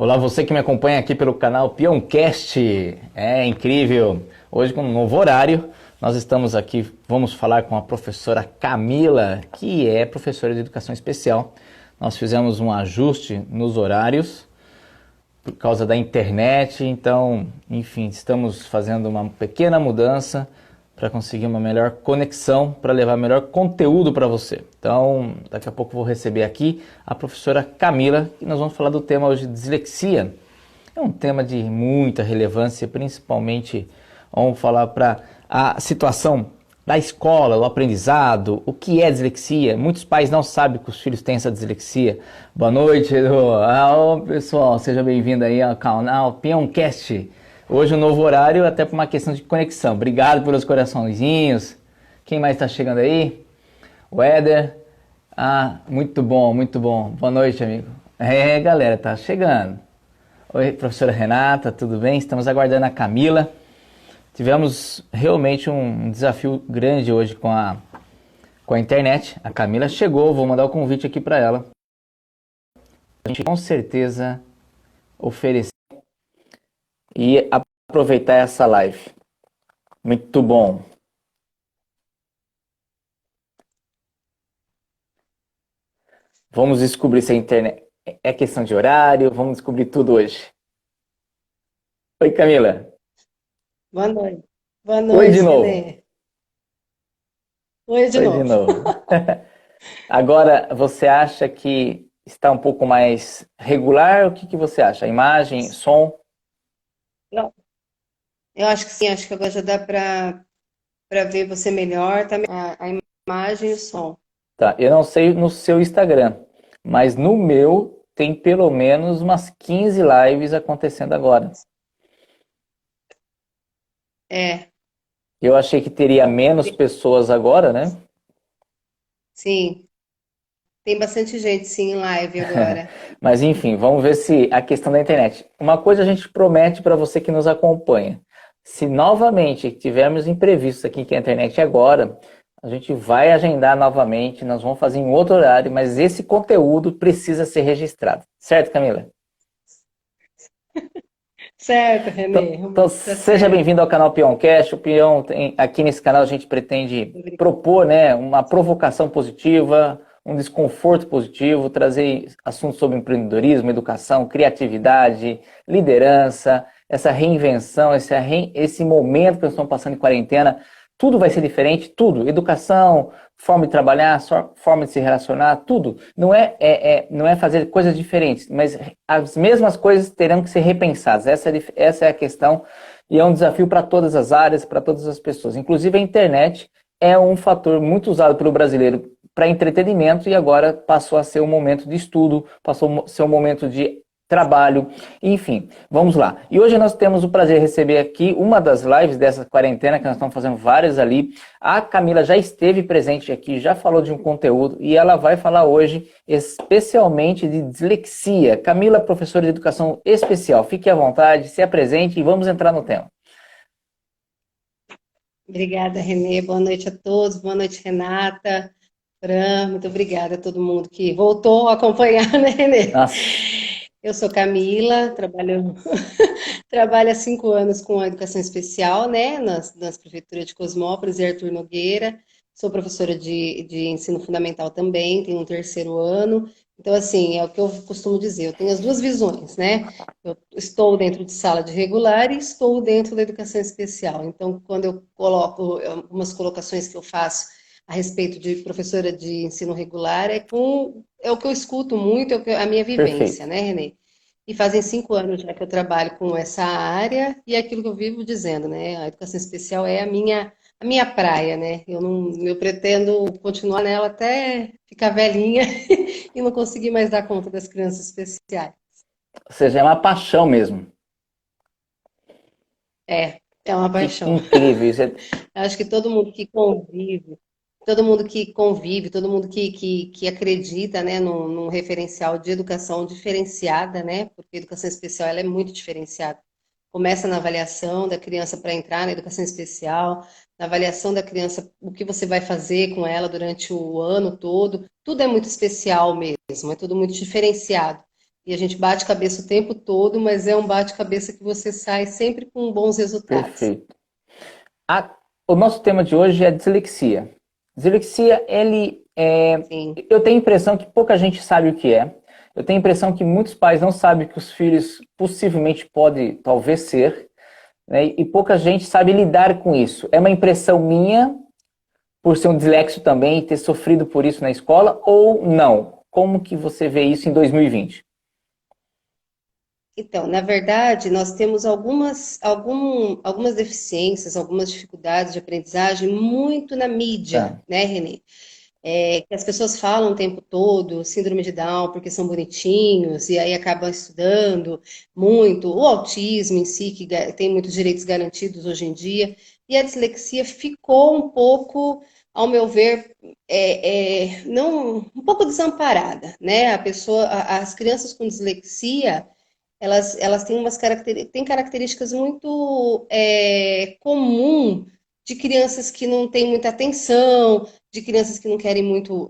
Olá, você que me acompanha aqui pelo canal Peãocast. É incrível! Hoje com um novo horário, nós estamos aqui, vamos falar com a professora Camila, que é professora de educação especial. Nós fizemos um ajuste nos horários por causa da internet, então, enfim, estamos fazendo uma pequena mudança para conseguir uma melhor conexão, para levar melhor conteúdo para você. Então, daqui a pouco eu vou receber aqui a professora Camila, e nós vamos falar do tema hoje, dislexia. É um tema de muita relevância, principalmente vamos falar para a situação da escola, o aprendizado, o que é dislexia. Muitos pais não sabem que os filhos têm essa dislexia. Boa noite, Edu. Pessoal, seja bem-vindo aí ao canal Peãocast. Hoje um novo horário, até por uma questão de conexão. Obrigado pelos coraçõezinhos. Quem mais está chegando aí? O Éder. Muito bom, muito bom. Boa noite, amigo. Galera, tá chegando. Oi, professora Renata, tudo bem? Estamos aguardando a Camila. Tivemos realmente um desafio grande hoje com a internet. A Camila chegou, vou mandar o convite aqui para ela. A gente com certeza oferecer e aproveitar essa live. Muito bom. Vamos descobrir se a internet é questão de horário, vamos descobrir tudo hoje. Oi, Camila. Boa noite. Boa Oi de noite, novo. Renê. Oi de Oi de novo. novo. Agora, você acha que está um pouco mais regular? O que você acha? A imagem, som? Não, eu acho que sim, acho que agora já dá para ver você melhor, tá? A imagem e o som. Tá, eu não sei no seu Instagram, mas no meu tem pelo menos umas 15 lives acontecendo agora. É, Eu achei que teria menos pessoas agora, né? sim. Tem bastante gente, sim, em live agora. Mas enfim, vamos ver se a questão da internet. Uma coisa a gente promete para você que nos acompanha. Se novamente tivermos imprevistos aqui que a internet agora, a gente vai agendar novamente, nós vamos fazer em outro horário, mas esse conteúdo precisa ser registrado. Certo, Camila? Certo, Renê. Então, Tá seja certo. bem-vindo ao canal Peãocast. Aqui nesse canal a gente pretende propor, né, uma provocação positiva, um desconforto positivo, trazer assuntos sobre empreendedorismo, educação, criatividade, liderança, essa reinvenção, esse momento que nós estamos passando em quarentena. Tudo vai ser diferente, tudo. Educação, forma de trabalhar, forma de se relacionar, tudo. Não é fazer coisas diferentes, mas as mesmas coisas terão que ser repensadas. Essa é a questão e é um desafio para todas as áreas, para todas as pessoas. Inclusive a internet é um fator muito usado pelo brasileiro para entretenimento e agora passou a ser um momento de estudo, passou a ser um momento de trabalho, enfim, vamos lá. E hoje nós temos o prazer de receber aqui uma das lives dessa quarentena, que nós estamos fazendo várias ali. A Camila já esteve presente aqui, já falou de um conteúdo e ela vai falar hoje especialmente de dislexia. Camila, professora de educação especial, fique à vontade, se apresente e vamos entrar no tema. Obrigada, Renê. Boa noite a todos. Boa noite, Renata. Fran, muito obrigada a todo mundo que voltou a acompanhar, né, Renê? Nossa, Eu sou Camila, trabalho há 5 anos com a educação especial, né, nas prefeituras de Cosmópolis e Artur Nogueira. Sou professora de ensino fundamental também, tenho um terceiro ano. Então, assim, é o que eu costumo dizer, eu tenho as duas visões, né? Eu estou dentro de sala de regular e estou dentro da educação especial. Então, quando eu coloco algumas colocações que eu faço a respeito de professora de ensino regular, é o que eu escuto muito, a minha perfeito. vivência, né, Renê? E fazem 5 anos já que eu trabalho com essa área e é aquilo que eu vivo dizendo, né? A educação especial é a minha praia, né? Eu pretendo continuar nela até ficar velhinha e não conseguir mais dar conta das crianças especiais. Ou seja, é uma paixão mesmo. É uma Que paixão. incrível isso. Acho que todo mundo que acredita, né, num referencial de educação diferenciada, né, porque a educação especial ela é muito diferenciada. Começa na avaliação da criança para entrar na educação especial, na avaliação da criança, o que você vai fazer com ela durante o ano todo, tudo é muito especial mesmo, é tudo muito diferenciado. E a gente bate cabeça o tempo todo, mas é um bate-cabeça que você sai sempre com bons resultados. Perfeito. A- o nosso tema de hoje é dislexia. Dislexia, Sim. eu tenho a impressão que pouca gente sabe o que é. Eu tenho a impressão que muitos pais não sabem que os filhos possivelmente podem, talvez ser, né? E pouca gente sabe lidar com isso. É uma impressão minha, por ser um dislexo também e ter sofrido por isso na escola, ou não? Como que você vê isso em 2020? Então, na verdade, nós temos algumas deficiências, algumas dificuldades de aprendizagem muito na mídia, Tá, né, Renê? Que as pessoas falam o tempo todo, síndrome de Down, porque são bonitinhos, e aí acabam estudando muito, o autismo em si, que tem muitos direitos garantidos hoje em dia, e a dislexia ficou um pouco, ao meu ver, não, um pouco desamparada, né? As crianças com dislexia, elas têm têm características muito comum de crianças que não têm muita atenção, de crianças que não querem muito,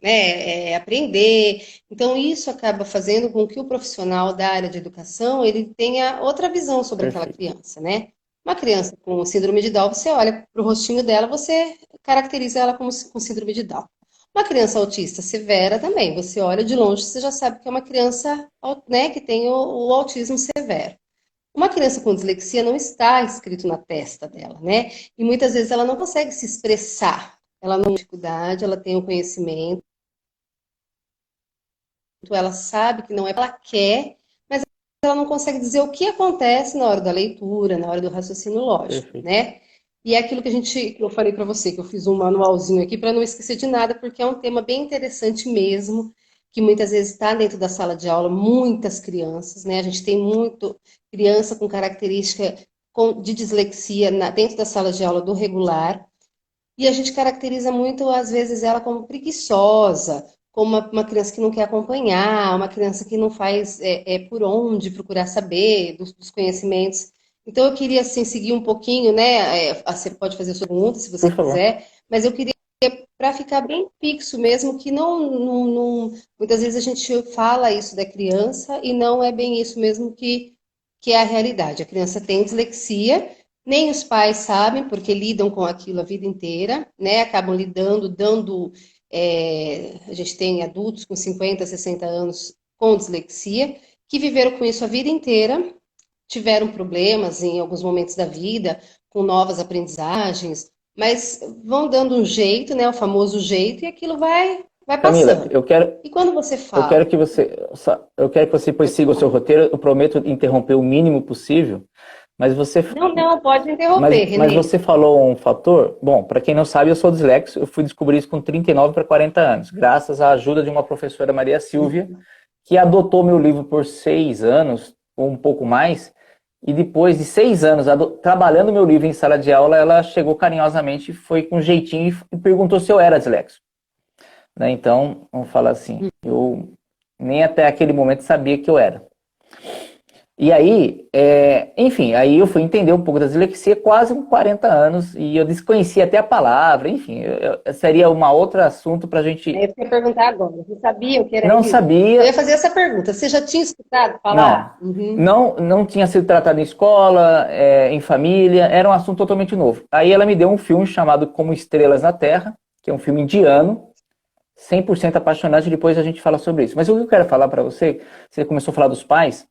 né, aprender. Então, isso acaba fazendo com que o profissional da área de educação ele tenha outra visão sobre aquela perfeito. criança, né? Uma criança com síndrome de Down, você olha para o rostinho dela, você caracteriza ela como com síndrome de Down. Uma criança autista severa também, você olha de longe, você já sabe que é uma criança, né, que tem o autismo severo. Uma criança com dislexia não está escrito na testa dela, né? E muitas vezes ela não consegue se expressar. Ela não tem dificuldade, ela tem o conhecimento, ela sabe que não é o que ela quer, mas ela não consegue dizer o que acontece na hora da leitura, na hora do raciocínio lógico, Perfeito. né? E é aquilo que eu falei para você, que eu fiz um manualzinho aqui para não esquecer de nada, porque é um tema bem interessante mesmo, que muitas vezes está dentro da sala de aula, muitas crianças, né? A gente tem muito criança com característica de dislexia dentro da sala de aula do regular, e a gente caracteriza muito, às vezes, ela como preguiçosa, como uma criança que não quer acompanhar, uma criança que não faz por onde procurar saber dos conhecimentos. Então, eu queria, assim, seguir um pouquinho, né? Você pode fazer a sua pergunta, se você Por favor. quiser, mas eu queria, para ficar bem fixo mesmo, que muitas vezes a gente fala isso da criança e não é bem isso mesmo que é a realidade. A criança tem dislexia, nem os pais sabem, porque lidam com aquilo a vida inteira, né? Acabam lidando, dando. A gente tem adultos com 50, 60 anos com dislexia, que viveram com isso a vida inteira, tiveram problemas em alguns momentos da vida, com novas aprendizagens, mas vão dando um jeito, né? O famoso jeito, e aquilo vai Camila, passando. E quando você eu fala, quero que você, eu quero que você depois siga o seu roteiro. Eu prometo interromper o mínimo possível, mas não, pode interromper, mas Renê. você falou um fator. Bom, para quem não sabe, eu sou dislexo. Eu fui descobrir isso com 39 para 40 anos, graças à ajuda de uma professora, Maria Silvia, que adotou meu livro por 6 anos, ou um pouco mais, e depois de 6 anos trabalhando meu livro em sala de aula, ela chegou carinhosamente, foi com jeitinho e perguntou se eu era dislexo. Né? Então, vamos falar assim, eu nem até aquele momento sabia que eu era. E aí, enfim, aí eu fui entender um pouco da dislexia quase com 40 anos e eu desconhecia até a palavra, enfim, seria um outro assunto para a gente. Eu ia perguntar agora, você sabia o que era Não isso? Eu ia sabia, fazer essa pergunta. Você já tinha escutado não, falar? Uhum. não tinha sido tratado em escola, em família, era um assunto totalmente novo. Aí ela me deu um filme chamado Como Estrelas na Terra, que é um filme indiano, 100% apaixonante, depois a gente fala sobre isso. Mas o que eu quero falar para você, você começou a falar dos pais.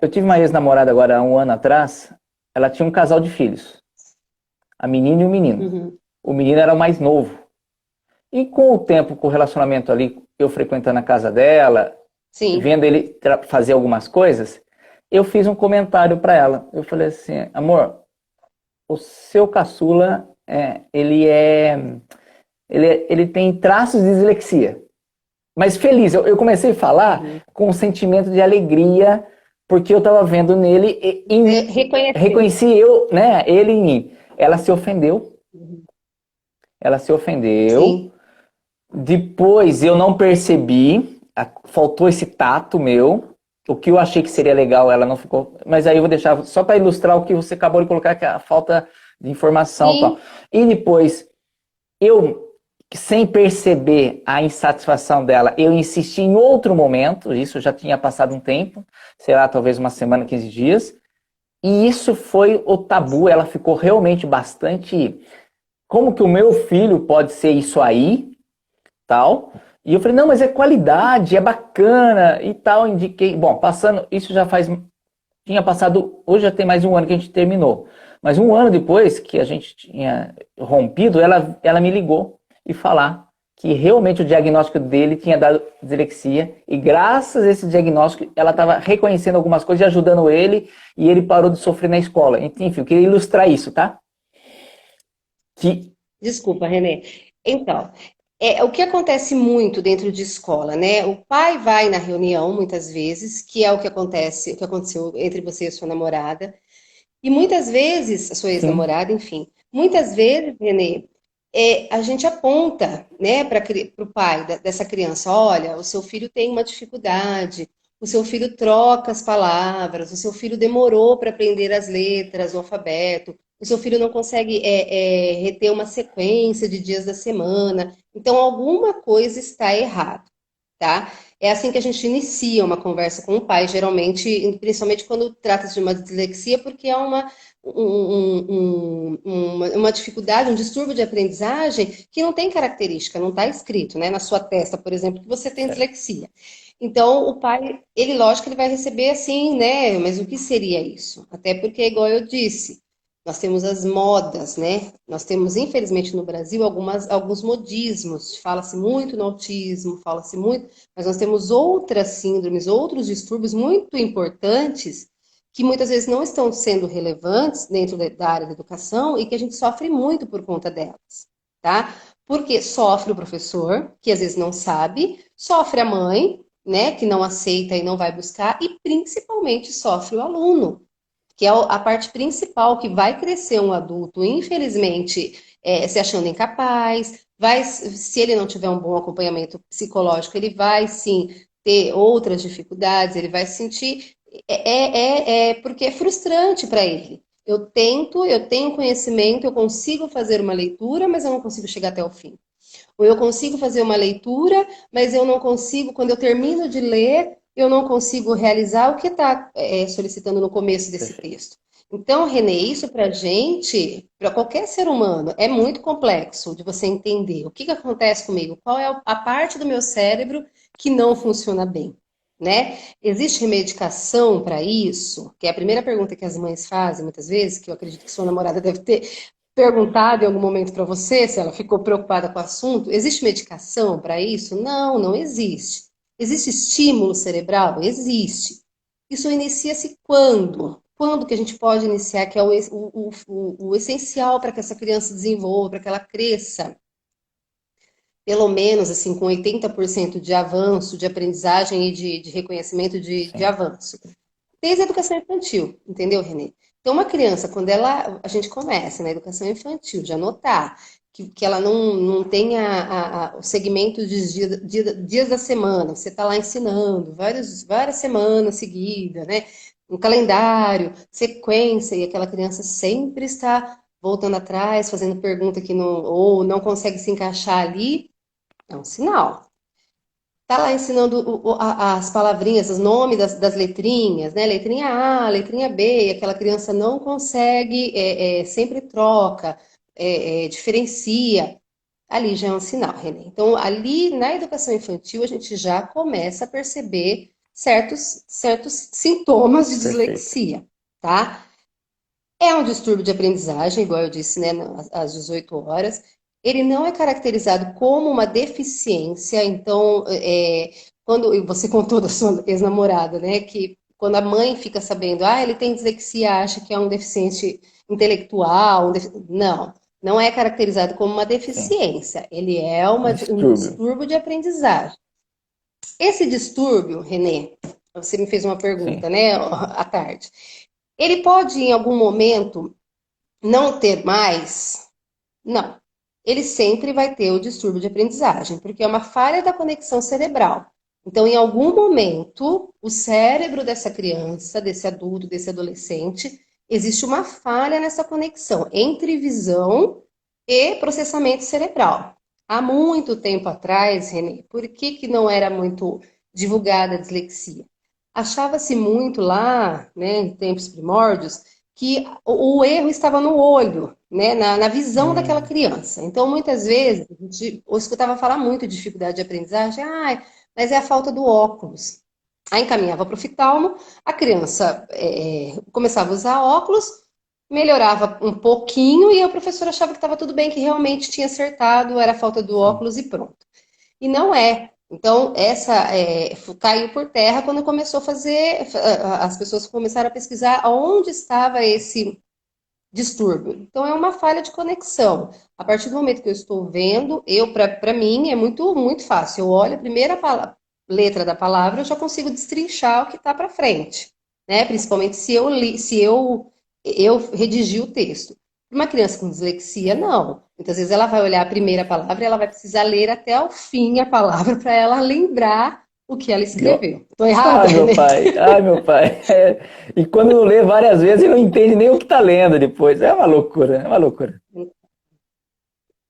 Eu tive uma ex-namorada agora há um ano atrás, ela tinha um casal de filhos, a menina e o menino. Uhum. O menino era o mais novo. E com o tempo, com o relacionamento ali, eu frequentando a casa dela, Sim. vendo ele fazer algumas coisas, eu fiz um comentário para ela. Eu falei assim, amor, o seu caçula, ele tem traços de dislexia. Mas feliz, eu comecei a falar Uhum. com um sentimento de alegria, porque eu estava vendo nele Você reconheceu. reconheci eu, né, ele em mim. Ela se ofendeu, Uhum. ela se ofendeu. Sim. Depois eu não percebi, faltou esse tato meu. O que eu achei que seria legal, ela não ficou. Mas aí eu vou deixar só para ilustrar o que você acabou de colocar, que é a falta de informação e tal. Sim. E depois eu sem perceber a insatisfação dela, eu insisti em outro momento, isso já tinha passado um tempo, sei lá, talvez uma semana, 15 dias, e isso foi o tabu, ela ficou realmente bastante... Como que o meu filho pode ser isso aí, tal? E eu falei, não, mas é qualidade, é bacana e tal, indiquei... Bom, passando, isso já faz... Tinha passado, hoje já tem mais de um ano que a gente terminou, mas um ano depois que a gente tinha rompido, ela me ligou e falar que realmente o diagnóstico dele tinha dado dislexia e graças a esse diagnóstico ela estava reconhecendo algumas coisas e ajudando ele e ele parou de sofrer na escola. Enfim, eu queria ilustrar isso, tá? Que... Desculpa, Renê. Então, o que acontece muito dentro de escola, né? O pai vai na reunião, muitas vezes, que é o que acontece, o que aconteceu entre você e a sua namorada, e muitas vezes, a sua Sim, ex-namorada, enfim, muitas vezes, Renê, a gente aponta, né, para o pai dessa criança, olha, o seu filho tem uma dificuldade, o seu filho troca as palavras, o seu filho demorou para aprender as letras, o alfabeto, o seu filho não consegue reter uma sequência de dias da semana, então alguma coisa está errada, tá? É assim que a gente inicia uma conversa com o pai, geralmente, principalmente quando trata-se de uma dislexia, porque é uma dificuldade, um distúrbio de aprendizagem que não tem característica, não está escrito, né, na sua testa, por exemplo, que você tem certo. dislexia. Então, o pai, ele, lógico, ele vai receber assim, né? Mas o que seria isso? Até porque, igual eu disse, nós temos as modas, né? Nós temos, infelizmente, no Brasil, alguns modismos. Fala-se muito no autismo, fala-se muito, mas nós temos outras síndromes, outros distúrbios muito importantes que muitas vezes não estão sendo relevantes dentro da área da educação e que a gente sofre muito por conta delas, tá? Porque sofre o professor, que às vezes não sabe, sofre a mãe, né, que não aceita e não vai buscar, e principalmente sofre o aluno, que é a parte principal que vai crescer um adulto, infelizmente, se achando incapaz, vai, se ele não tiver um bom acompanhamento psicológico, ele vai sim ter outras dificuldades, ele vai se sentir, porque é frustrante para ele. Eu tento, eu tenho conhecimento, eu consigo fazer uma leitura, mas eu não consigo chegar até o fim. Ou eu consigo fazer uma leitura, mas eu não consigo, quando eu termino de ler, eu não consigo realizar o que está solicitando no começo desse Perfeito. texto. Então, Renê, isso para a gente, para qualquer ser humano, é muito complexo de você entender o que, que acontece comigo, qual é a parte do meu cérebro que não funciona bem, né? Existe medicação para isso? Que é a primeira pergunta que as mães fazem muitas vezes, que eu acredito que sua namorada deve ter perguntado em algum momento para você se ela ficou preocupada com o assunto. Existe medicação para isso? Não, não existe. Existe estímulo cerebral? Existe. Isso inicia-se quando? Quando que a gente pode iniciar, que é o essencial para que essa criança desenvolva, para que ela cresça, pelo menos assim, com 80% de avanço, de aprendizagem e de reconhecimento de Sim, avanço. Desde a educação infantil, entendeu, Renê? Então, uma criança, quando a gente começa na educação infantil, de anotar que ela não tem o segmento de dias da semana, você está lá ensinando várias semanas seguidas, né? Um calendário, sequência, e aquela criança sempre está voltando atrás, fazendo pergunta que não, ou não consegue se encaixar ali, é um sinal. Tá lá ensinando as palavrinhas, os nomes das letrinhas, né? Letrinha A, letrinha B, e aquela criança não consegue, sempre troca, diferencia. Ali já é um sinal, Renê. Então, ali na educação infantil, a gente já começa a perceber certos sintomas de perfeito. dislexia, tá? É um distúrbio de aprendizagem, igual eu disse, né, às 18 horas. Ele não é caracterizado como uma deficiência, então, quando você contou da sua ex-namorada, né, que quando a mãe fica sabendo, ele tem dislexia, acha que é um deficiente intelectual, não, não é caracterizado como uma Sim. deficiência, ele é um Distúrbio. distúrbio de aprendizagem. Esse distúrbio, Renê, você me fez uma pergunta, Sim. né, à tarde. Ele pode, em algum momento, não ter mais? Não. Ele sempre vai ter o distúrbio de aprendizagem, porque é uma falha da conexão cerebral. Então, em algum momento, o cérebro dessa criança, desse adulto, desse adolescente, existe uma falha nessa conexão entre visão e processamento cerebral. há muito tempo atrás, Renê, por que que não era muito divulgada a dislexia? Achava-se muito lá, né, em tempos primórdios, que o erro estava no olho, né, na visão daquela Hum, criança. Então, muitas vezes, a gente, eu escutava falar muito de dificuldade de aprendizagem, mas é a falta do óculos. Aí encaminhava para o oftalmo, a criança começava a usar óculos, melhorava um pouquinho e a professora achava que estava tudo bem, que realmente tinha acertado, era a falta do sim. óculos e pronto. E não é. Então, caiu por terra quando começou a fazer, as pessoas começaram a pesquisar onde estava esse distúrbio. Então, é uma falha de conexão. A partir do momento que eu estou vendo, para mim, é muito, muito fácil. Eu olho a primeira letra da palavra, eu já consigo destrinchar o que está para frente, né? Principalmente se eu redigi o texto. Uma criança com dislexia, não. Muitas vezes ela vai olhar a primeira palavra e ela vai precisar ler até o fim a palavra para ela lembrar o que ela Meu... escreveu. Estou errada, Ai, meu Renê? pai. Ai, meu pai. É, e quando não lê várias vezes, não entende nem o que está lendo depois. É uma loucura, é uma loucura.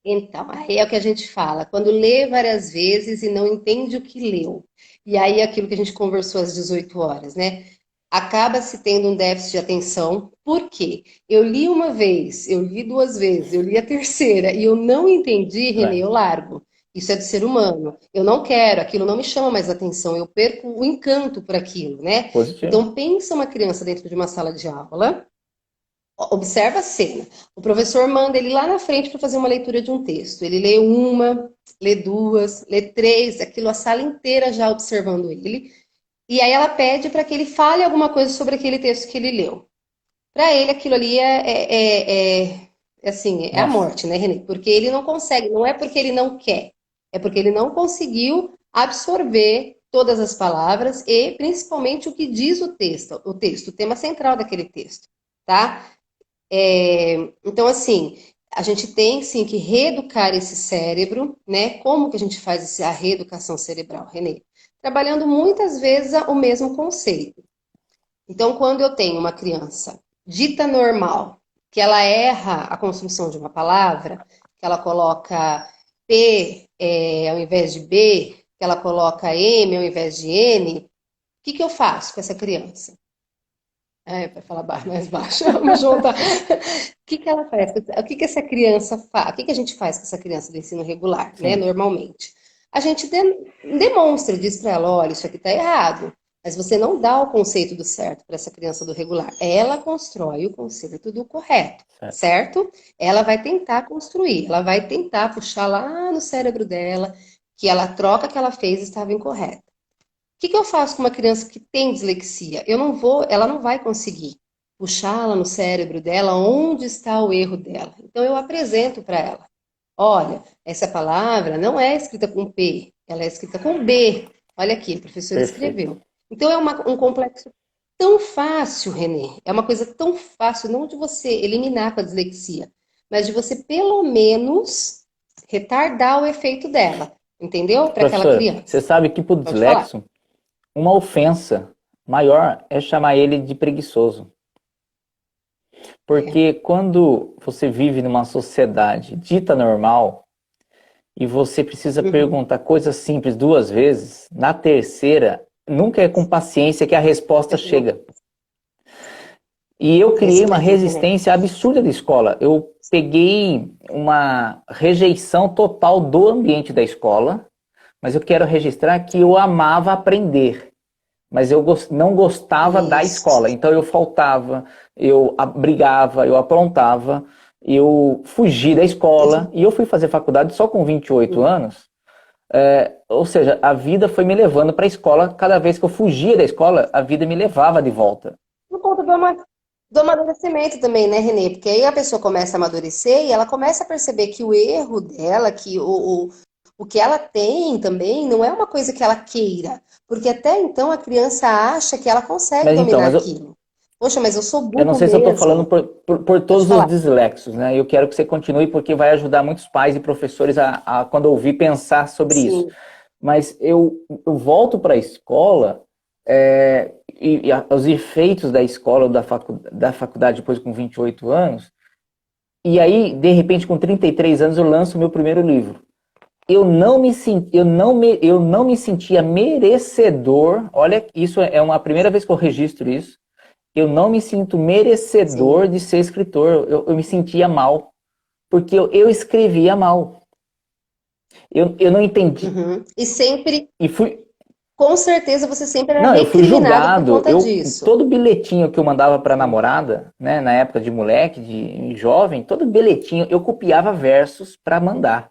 Então, aí é o que a gente fala, quando lê várias vezes e não entende o que leu. E aí é aquilo que a gente conversou às 18 horas, né? Acaba se tendo um déficit de atenção. Por quê? Eu li uma vez, eu li duas vezes, eu li a terceira e eu não entendi, Renê, É, eu largo. Isso é do ser humano. Eu não quero, aquilo não me chama mais atenção, eu perco o encanto por aquilo, né? positivo. Então, pensa uma criança dentro de uma sala de aula. Observa a cena. O professor manda ele lá na frente para fazer uma leitura de um texto. Ele lê uma, lê duas, lê três, aquilo a sala inteira já observando ele. E aí ela pede para que ele fale alguma coisa sobre aquele texto que ele leu. Para ele, aquilo ali assim, é a Nossa, morte, né, Renê? Porque ele não consegue, não é porque ele não quer, é porque ele não conseguiu absorver todas as palavras e principalmente o que diz o tema central daquele texto, tá? Então, assim, a gente tem sim que reeducar esse cérebro, né? Como que a gente faz a reeducação cerebral, Renê? Trabalhando muitas vezes o mesmo conceito. Então, quando eu tenho uma criança dita normal, que ela erra a construção de uma palavra, que ela coloca P ao invés de B, que ela coloca M ao invés de N, o que que eu faço com essa criança? Para falar mais baixo, vamos juntar. O que que ela faz? O que que essa criança faz? O que que a gente faz com essa criança do ensino regular, né? sim. Normalmente. A gente demonstra, diz para ela, olha, isso aqui está errado. Mas você não dá o conceito do certo para essa criança do regular. Ela constrói o conceito do correto, Certo. certo? Ela vai tentar construir, ela vai tentar puxar lá no cérebro dela que a troca que ela fez estava incorreta. O que que eu faço com uma criança que tem dislexia? Ela não vai conseguir puxá-la no cérebro dela onde está o erro dela. Então eu apresento para ela: olha, essa palavra não é escrita com P, ela é escrita com B. Olha aqui, a professora Perfeito. escreveu. Então é um complexo tão fácil, Renê. É uma coisa tão fácil, não de você eliminar com a dislexia, mas de você pelo menos retardar o efeito dela, entendeu? Para aquela Professor, você criança. sabe que para o Pode falar. dislexo, uma ofensa maior é chamar ele de preguiçoso. É. Porque quando você vive numa sociedade dita normal e você precisa Uhum. perguntar coisas simples duas vezes, na terceira, nunca é com paciência que a resposta chega. E eu É criei isso uma daí, René. resistência absurda da escola. Eu peguei uma rejeição total do ambiente da escola, mas eu quero registrar que eu amava aprender, mas eu não gostava da Isso. escola. Então eu faltava, eu brigava, eu aprontava, eu fugi da escola e eu fui fazer faculdade só com 28 Uhum. anos. Ou seja, a vida foi me levando para a escola. Cada vez que eu fugia da escola, a vida me levava de volta. Por conta do amadurecimento também, né, Renê? Porque aí a pessoa começa a amadurecer e ela começa a perceber que o erro dela, que o que ela tem também, não é uma coisa que ela queira. Porque até então a criança acha que ela consegue Mas então, dominar mas eu, aquilo. Poxa, mas eu sou Eu não burro sei se eu estou falando mesmo. por Pode todos os falar. dislexos, né? Eu quero que você continue porque vai ajudar muitos pais e professores quando ouvir, pensar sobre isso. Sim. Mas eu volto para a escola os efeitos da escola, da faculdade depois com 28 anos, e aí, de repente, com 33 anos, eu lanço o meu primeiro livro. eu não me sentia merecedor. Olha, isso é uma primeira vez que eu registro isso. Eu não me sinto merecedor sim. de ser escritor. Eu me sentia mal, porque eu escrevia mal. Eu não entendi. Uhum. E sempre, E fui, com certeza, você sempre era não, eu fui recriminado por julgado. conta disso. Todo bilhetinho que eu mandava para namorada, né, na época de moleque, de jovem, todo bilhetinho eu copiava versos para mandar.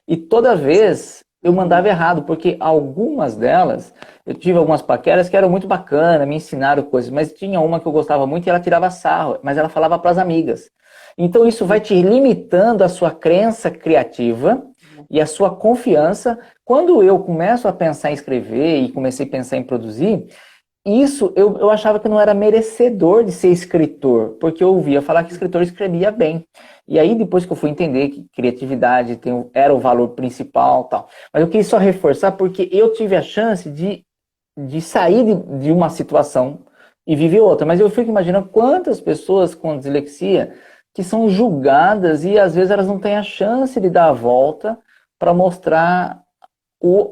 E toda vez eu mandava Uhum. errado, porque algumas delas, eu tive algumas paqueras que eram muito bacanas, me ensinaram coisas, mas tinha uma que eu gostava muito e ela tirava sarro, mas ela falava para as amigas. Então isso vai te limitando a sua crença criativa e a sua confiança. Quando eu começo a pensar em escrever e comecei a pensar em produzir, isso eu achava que não era merecedor de ser escritor, porque eu ouvia falar que escritor escrevia bem. E aí, depois que eu fui entender que criatividade era o valor principal tal. Mas eu queria só reforçar porque eu tive a chance de sair de uma situação e viver outra. Mas eu fico imaginando quantas pessoas com dislexia que são julgadas e às vezes elas não têm a chance de dar a volta para mostrar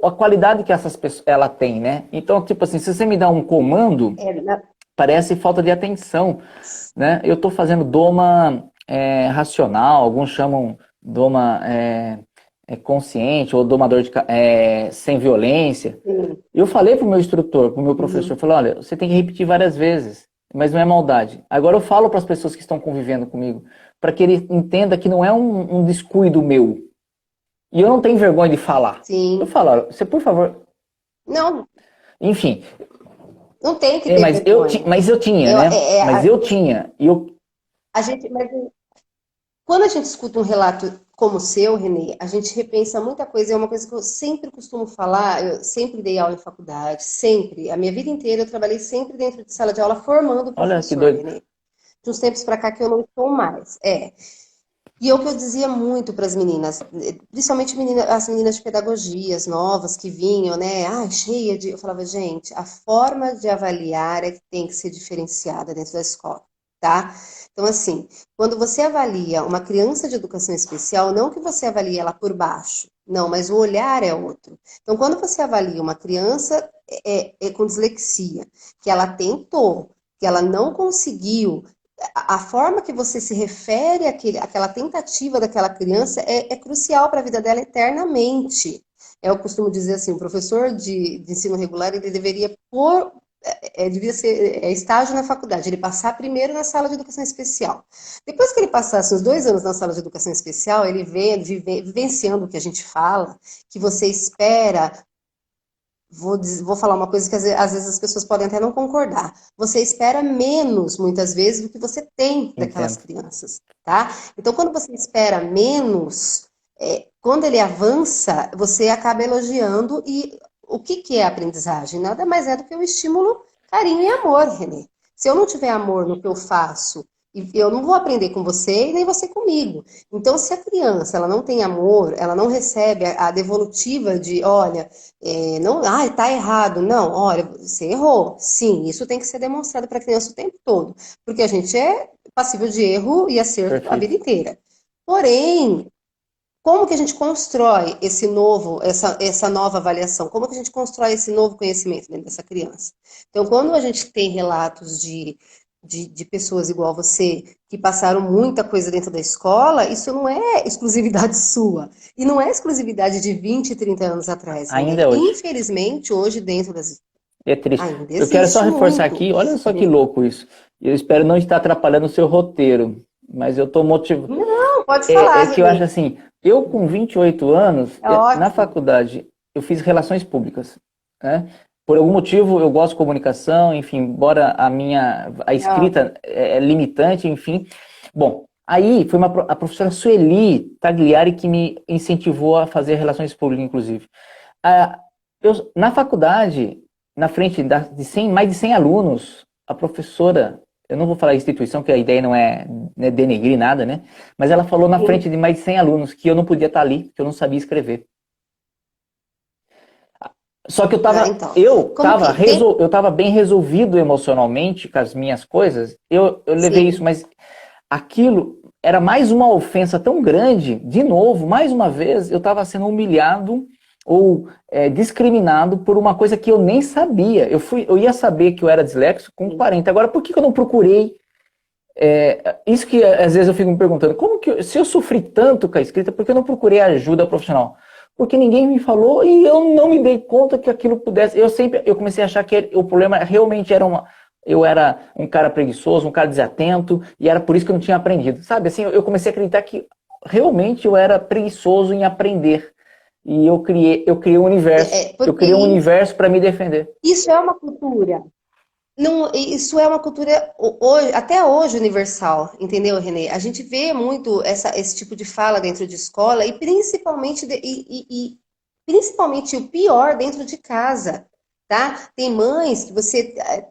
a qualidade que essas pessoas ela tem, né? Então, tipo assim, se você me dá um comando, É, parece falta de atenção, né? Eu estou fazendo doma racional, alguns chamam doma consciente ou domador sem violência. sim. Eu falei pro meu instrutor, pro meu professor, Uhum. falei, olha, você tem que repetir várias vezes, mas não é maldade. Agora eu falo para as pessoas que estão convivendo comigo, para que ele entenda que não é um descuido meu. E eu não tenho vergonha de falar. Eu Sim. falo, olha, você por favor, Não, enfim, não tem que ter vergonha. mas eu tinha, Eu, né? Mas eu tinha. E eu, a gente, mas quando a gente escuta um relato como o seu, Renê, a gente repensa muita coisa. É uma coisa que eu sempre costumo falar. Eu sempre dei aula em faculdade, sempre. A minha vida inteira eu trabalhei sempre dentro de sala de aula formando o olha que professor, doido. Renê. De uns tempos para cá que eu não estou mais. É. E é o que eu dizia muito para as meninas, principalmente as meninas de pedagogias novas que vinham, né? Ah, cheia de. Eu falava, gente, a forma de avaliar é que tem que ser diferenciada dentro da escola, tá? Então, assim, quando você avalia uma criança de educação especial, não que você avalie ela por baixo, não, mas o olhar é outro. Então, quando você avalia uma criança com dislexia, que ela tentou, que ela não conseguiu, a forma que você se refere àquela tentativa daquela criança é crucial para a vida dela eternamente. Eu costumo dizer assim, o professor de ensino regular, ele deveria devia ser estágio na faculdade, ele passar primeiro na sala de educação especial. Depois que ele passasse uns 2 anos na sala de educação especial, ele vê, vivenciando o que a gente fala, que você espera. Vou falar uma coisa que às vezes as pessoas podem até não concordar. Você espera menos, muitas vezes, do que você tem daquelas Entendo. crianças, tá? Então, quando você espera menos, quando ele avança, você acaba elogiando. E o que é aprendizagem? Nada mais é do que o estímulo, carinho e amor, Renê. Se eu não tiver amor no que eu faço, eu não vou aprender com você e nem você comigo. Então, se a criança ela não tem amor, ela não recebe a devolutiva de, olha, não, tá errado. Não, olha, você errou. Sim, isso tem que ser demonstrado para a criança o tempo todo, porque a gente é passível de erro e acerto a vida Perfeito. inteira. Porém, como que a gente constrói essa nova avaliação? Como que a gente constrói esse novo conhecimento dentro dessa criança? Então, quando a gente tem relatos de pessoas igual você, que passaram muita coisa dentro da escola, isso não é exclusividade sua. E não é exclusividade de 20, 30 anos atrás, Ainda Renê. é hoje. Infelizmente, hoje, dentro das. É triste. Ainda Eu quero só existe reforçar muito. aqui, olha só que louco isso. Eu espero não estar atrapalhando o seu roteiro, mas eu estou motivado. Não, pode falar, É que eu acho Renê. assim, eu com 28 anos, É na ótimo. faculdade, eu fiz relações públicas, né? Por algum motivo eu gosto de comunicação, enfim, embora a Ó, escrita é limitante, enfim. Bom, aí foi a professora Sueli Tagliari que me incentivou a fazer relações públicas, inclusive. Ah, na faculdade, na frente de 100, mais de 100 alunos, a professora, eu não vou falar instituição, que a ideia não é, né, denegrir nada, né? Mas ela falou na sim. frente de mais de 100 alunos que eu não podia estar ali, que eu não sabia escrever. Só que Ah, então. Como que tem. eu tava bem resolvido emocionalmente com as minhas coisas. Eu levei isso, Sim. mas aquilo. era mais uma ofensa tão grande, de novo, mais uma vez, eu estava sendo humilhado ou discriminado por uma coisa que eu nem sabia. Eu ia saber que eu era disléxico com 40. Agora, por que eu não procurei? Isso que às vezes eu fico me perguntando, se eu sofri tanto com a escrita, por que eu não procurei ajuda profissional? Porque ninguém me falou e eu não me dei conta que aquilo pudesse. Eu comecei a achar que o problema realmente eu era um cara preguiçoso, um cara desatento, e era por isso que eu não tinha aprendido. Sabe, assim, eu comecei a acreditar que realmente eu era preguiçoso em aprender. E eu criei um universo. Eu Porque criei um universo para me defender. isso é uma cultura. Não, isso é uma cultura hoje, até hoje universal, entendeu, Renê? A gente vê muito esse tipo de fala dentro de escola e principalmente, principalmente o pior dentro de casa, tá? Tem mães que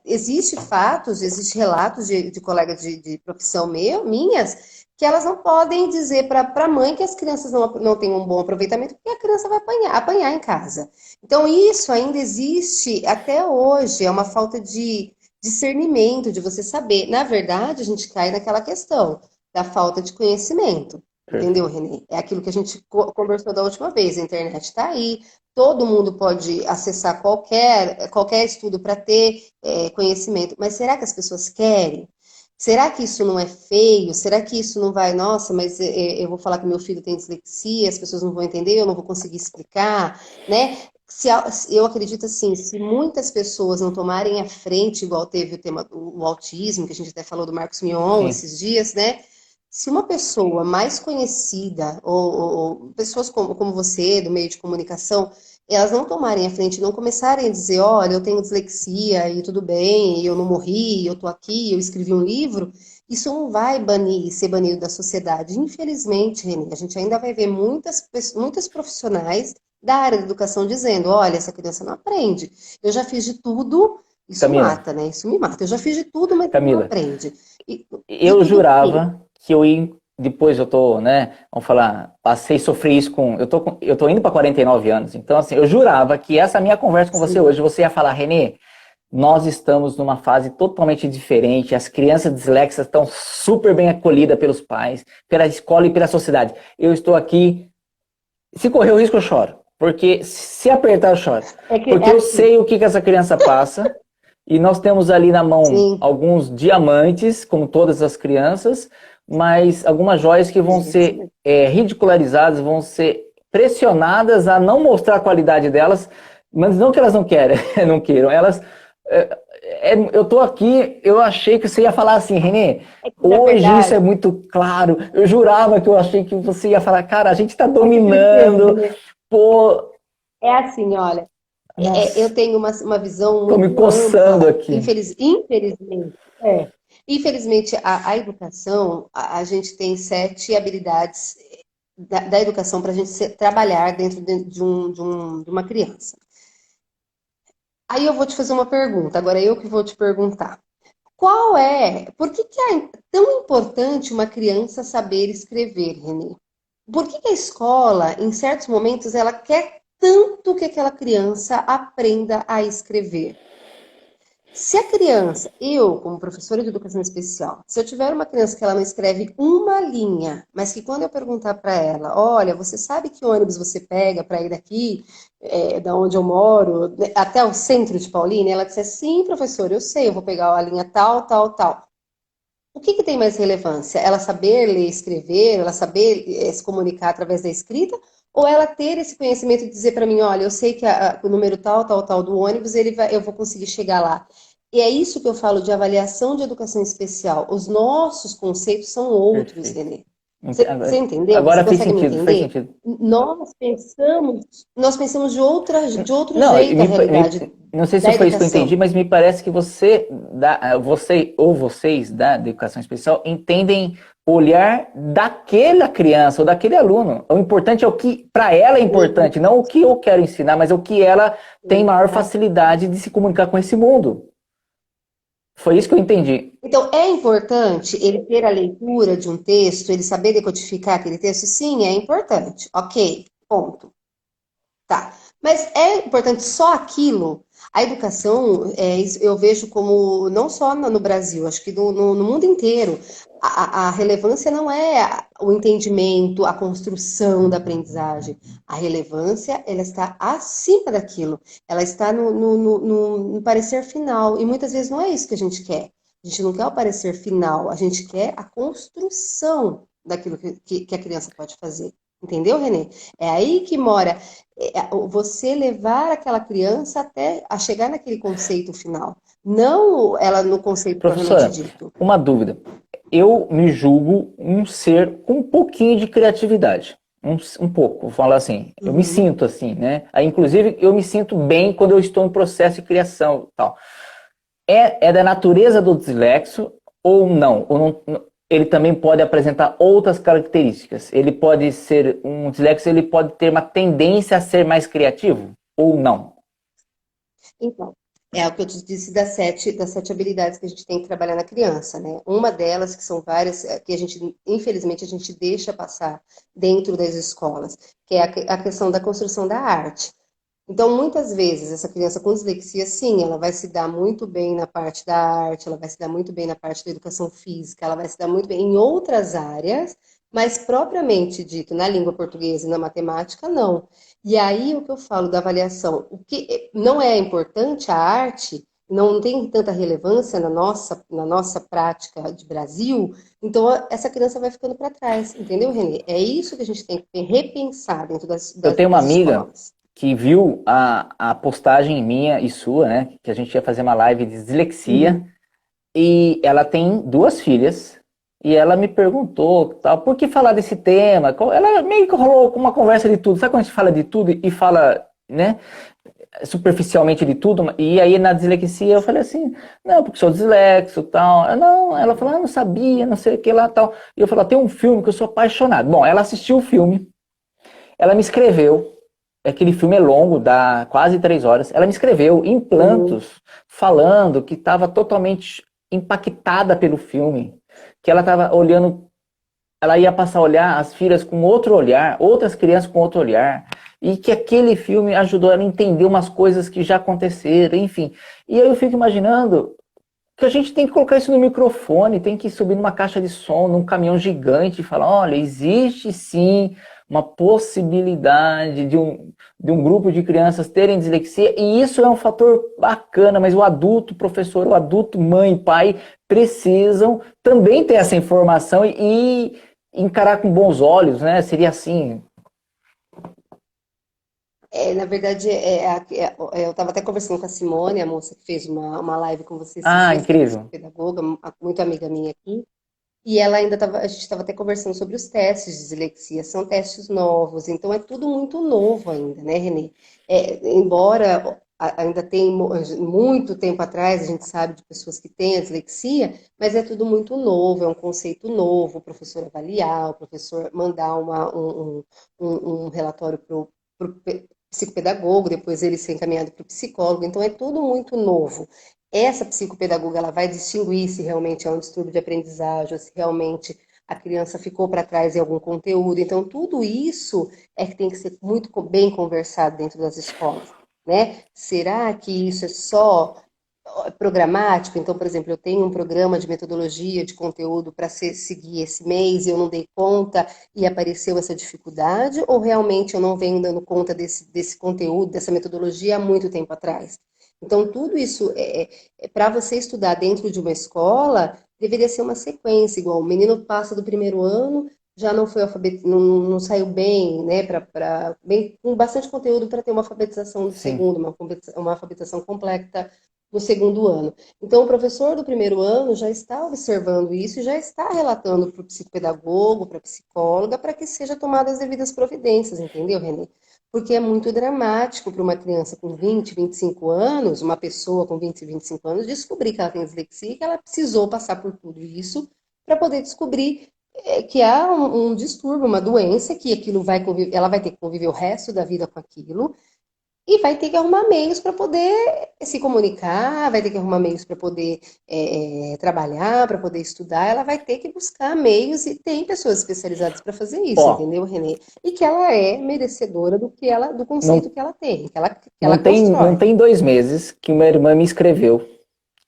existe fatos, existe relatos de colegas de profissão minhas, que elas não podem dizer para a mãe que as crianças não têm um bom aproveitamento, porque a criança vai apanhar em casa. Então, isso ainda existe até hoje, é uma falta de discernimento, de você saber. Na verdade, a gente cai naquela questão da falta de conhecimento. Entendeu, Perfeito. Renê? É aquilo que a gente conversou da última vez. A internet está aí, todo mundo pode acessar qualquer estudo para ter conhecimento. Mas será que as pessoas querem? Será que isso não é feio? Será que isso não vai, nossa, mas eu vou falar que meu filho tem dislexia, as pessoas não vão entender, eu não vou conseguir explicar, né? Eu acredito assim, se muitas pessoas não tomarem a frente, igual teve o tema do autismo, que a gente até falou do Marcos Mion Sim. esses dias, né? Se uma pessoa mais conhecida, ou pessoas como você, do meio de comunicação, elas não tomarem a frente, não começarem a dizer, olha, eu tenho dislexia e tudo bem, eu não morri, eu tô aqui, eu escrevi um livro, isso não vai ser banido da sociedade. Infelizmente, Renê, a gente ainda vai ver muitas profissionais da área da educação dizendo, olha, essa criança não aprende. Eu já fiz de tudo, isso Camila, mata, né? Isso me mata. Eu já fiz de tudo, mas ele não Camila, aprende. E eu tudo o quê? jurava que eu ia. Depois eu tô, né? Vamos falar, passei, sofri isso com. Eu tô indo para 49 anos. Então, assim, eu jurava que essa minha conversa com você Sim. hoje, você ia falar, Renê, nós estamos numa fase totalmente diferente. As crianças disléxicas estão super bem acolhidas pelos pais, pela escola e pela sociedade. Eu estou aqui. Se correr o risco, eu choro. Porque se apertar, eu choro. É que Porque é eu assim, sei o que essa criança passa. E nós temos ali na mão sim, alguns diamantes, como todas as crianças, mas algumas joias que vão é isso ser mesmo. ridicularizadas, vão ser pressionadas a não mostrar a qualidade delas, mas não que elas não querem, não queiram. Eu tô aqui, eu achei que você ia falar assim, Renê, É que, na hoje isso é verdade, muito claro. Eu jurava que eu achei que você ia falar, cara, a gente está é que assim, dominando, Renê, pô, é assim, olha, eu nossa, tenho uma visão tô me muito coçando ampla, aqui. infelizmente, infelizmente, a educação, a gente tem 7 habilidades da educação para a gente trabalhar dentro de uma criança. Aí eu vou te fazer uma pergunta, agora eu que vou te perguntar. Por que é tão importante uma criança saber escrever, Renê? Por que a escola, em certos momentos, ela quer tanto que aquela criança aprenda a escrever? Se a criança, eu, como professora de educação especial, se eu tiver uma criança que ela não escreve uma linha, mas que quando eu perguntar para ela, olha, você sabe que ônibus você pega para ir daqui, da onde eu moro, né, até o centro de Paulínia, ela disser, sim, professor, eu sei, eu vou pegar a linha tal, tal, tal. O que tem mais relevância? Ela saber ler e escrever, ela saber se comunicar através da escrita, ou ela ter esse conhecimento de dizer para mim, olha, eu sei que o número tal, tal, tal do ônibus, eu vou conseguir chegar lá. E é isso que eu falo de avaliação de educação especial. Os nossos conceitos são outros, Perfeito. Renê. Você entendeu? Você Agora fez consegue me sentido, fez entender? sentido. Nós pensamos de outro Não, jeito a realidade não sei se da foi isso que eu entendi, educação. mas me parece que você ou vocês da educação especial entendem o olhar daquela criança ou daquele aluno. O importante é o que para ela é importante, não o que eu quero ensinar, mas é o que ela tem maior facilidade de se comunicar com esse mundo. Foi isso que eu entendi. Então, é importante ele ter a leitura de um texto, ele saber decodificar aquele texto? Sim, é importante. Ok, ponto. Tá. Mas é importante só aquilo? A educação, eu vejo como, não só no Brasil, acho que no mundo inteiro. a relevância não é o entendimento, a construção da aprendizagem. A relevância, ela está acima daquilo. Ela está no parecer final. E muitas vezes não é isso que a gente quer. A gente não quer o parecer final, a gente quer a construção daquilo que a criança pode fazer. Entendeu, Renê? É aí que mora você levar aquela criança até a chegar naquele conceito final. Não ela no conceito propriamente Professora, dito. uma dúvida. Eu me julgo um ser com um pouquinho de criatividade. Um pouco, vou falar assim. Eu me Uhum. sinto assim, né? Aí, inclusive, eu me sinto bem quando eu estou em processo de criação e tal. É da natureza do dislexo ou não? Ele também pode apresentar outras características. Ele pode ser um dislexo, ele pode ter uma tendência a ser mais criativo ou não? Então, é o que eu te disse das sete habilidades que a gente tem que trabalhar na criança, né? Uma delas, que são várias, que a gente, infelizmente, a gente deixa passar dentro das escolas, que é a questão da construção da arte. Então, muitas vezes, essa criança com dislexia, sim, ela vai se dar muito bem na parte da arte, ela vai se dar muito bem na parte da educação física, ela vai se dar muito bem em outras áreas, mas propriamente dito, na língua portuguesa e na matemática, não. E aí, o que eu falo da avaliação, o que não é importante, a arte não tem tanta relevância na nossa prática de Brasil, então essa criança vai ficando para trás, entendeu, Renê? É isso que a gente tem que repensar dentro Eu tenho uma das amiga escolas. que viu a postagem minha e sua, né? Que a gente ia fazer uma live de dislexia. Uhum. E ela tem duas filhas. E ela me perguntou, tal, por que falar desse tema? Ela meio que rolou com uma conversa de tudo. Sabe quando a gente fala de tudo e fala, né, superficialmente de tudo? E aí na dislexia eu falei assim, não, porque sou dislexo, tal. Não, ela falou, não sabia, não sei o que lá, tal. E eu falei, tem um filme que eu sou apaixonado. Bom, ela assistiu o filme, ela me escreveu. Aquele filme é longo, dá quase 3 horas. Ela me escreveu em Uhum. plantos, falando que estava totalmente impactada pelo filme, que ela estava olhando, ela ia passar a olhar as filhas com outro olhar, outras crianças com outro olhar, e que aquele filme ajudou ela a entender umas coisas que já aconteceram, enfim. E aí eu fico imaginando que a gente tem que colocar isso no microfone, tem que subir numa caixa de som, num caminhão gigante e falar, olha, existe sim uma possibilidade de um grupo de crianças terem dislexia, e isso é um fator bacana, mas o adulto, professor, o adulto, mãe, pai, precisam também ter essa informação e encarar com bons olhos, né? Seria assim. Na verdade, eu estava até conversando com a Simone, a moça que fez uma live com você esses Ah, dias, que é incrível. psicopedagoga, muito amiga minha aqui, e ela ainda estava, a gente estava até conversando sobre os testes de dislexia, são testes novos, então é tudo muito novo ainda, né, Renê? Embora ainda tem muito tempo atrás, a gente sabe de pessoas que têm a dislexia, mas é tudo muito novo, é um conceito novo, o professor avaliar, o professor mandar um relatório para o psicopedagogo, depois ele ser encaminhado para o psicólogo, então é tudo muito novo. Essa psicopedagoga ela vai distinguir se realmente é um distúrbio de aprendizagem, ou se realmente a criança ficou para trás em algum conteúdo. Então, tudo isso é que tem que ser muito bem conversado dentro das escolas, né? Será que isso é só programático? Então, por exemplo, eu tenho um programa de metodologia de conteúdo para seguir esse mês e eu não dei conta e apareceu essa dificuldade, ou realmente eu não venho dando conta desse conteúdo, dessa metodologia há muito tempo atrás? Então, tudo isso para você estudar dentro de uma escola, deveria ser uma sequência, igual o menino passa do primeiro ano, já não foi não saiu bem, né, bem, com bastante conteúdo para ter uma alfabetização do Sim. segundo, uma alfabetização completa no segundo ano. Então, o professor do primeiro ano já está observando isso e já está relatando para o psicopedagogo, para a psicóloga, para que seja tomadas as devidas providências, entendeu, Renê? Porque é muito dramático para uma criança com 20, 25 anos, uma pessoa com 20, 25 anos, descobrir que ela tem dislexia e que ela precisou passar por tudo isso para poder descobrir que há um distúrbio, uma doença, que aquilo ela vai ter que conviver o resto da vida com aquilo, e vai ter que arrumar meios para poder se comunicar, vai ter que arrumar meios para poder trabalhar, para poder estudar. Ela vai ter que buscar meios e tem pessoas especializadas para fazer isso, Ó, entendeu, Renê? E que ela é merecedora do conceito não, que ela tem, que ela não constrói. tem 2 meses que uma irmã me escreveu.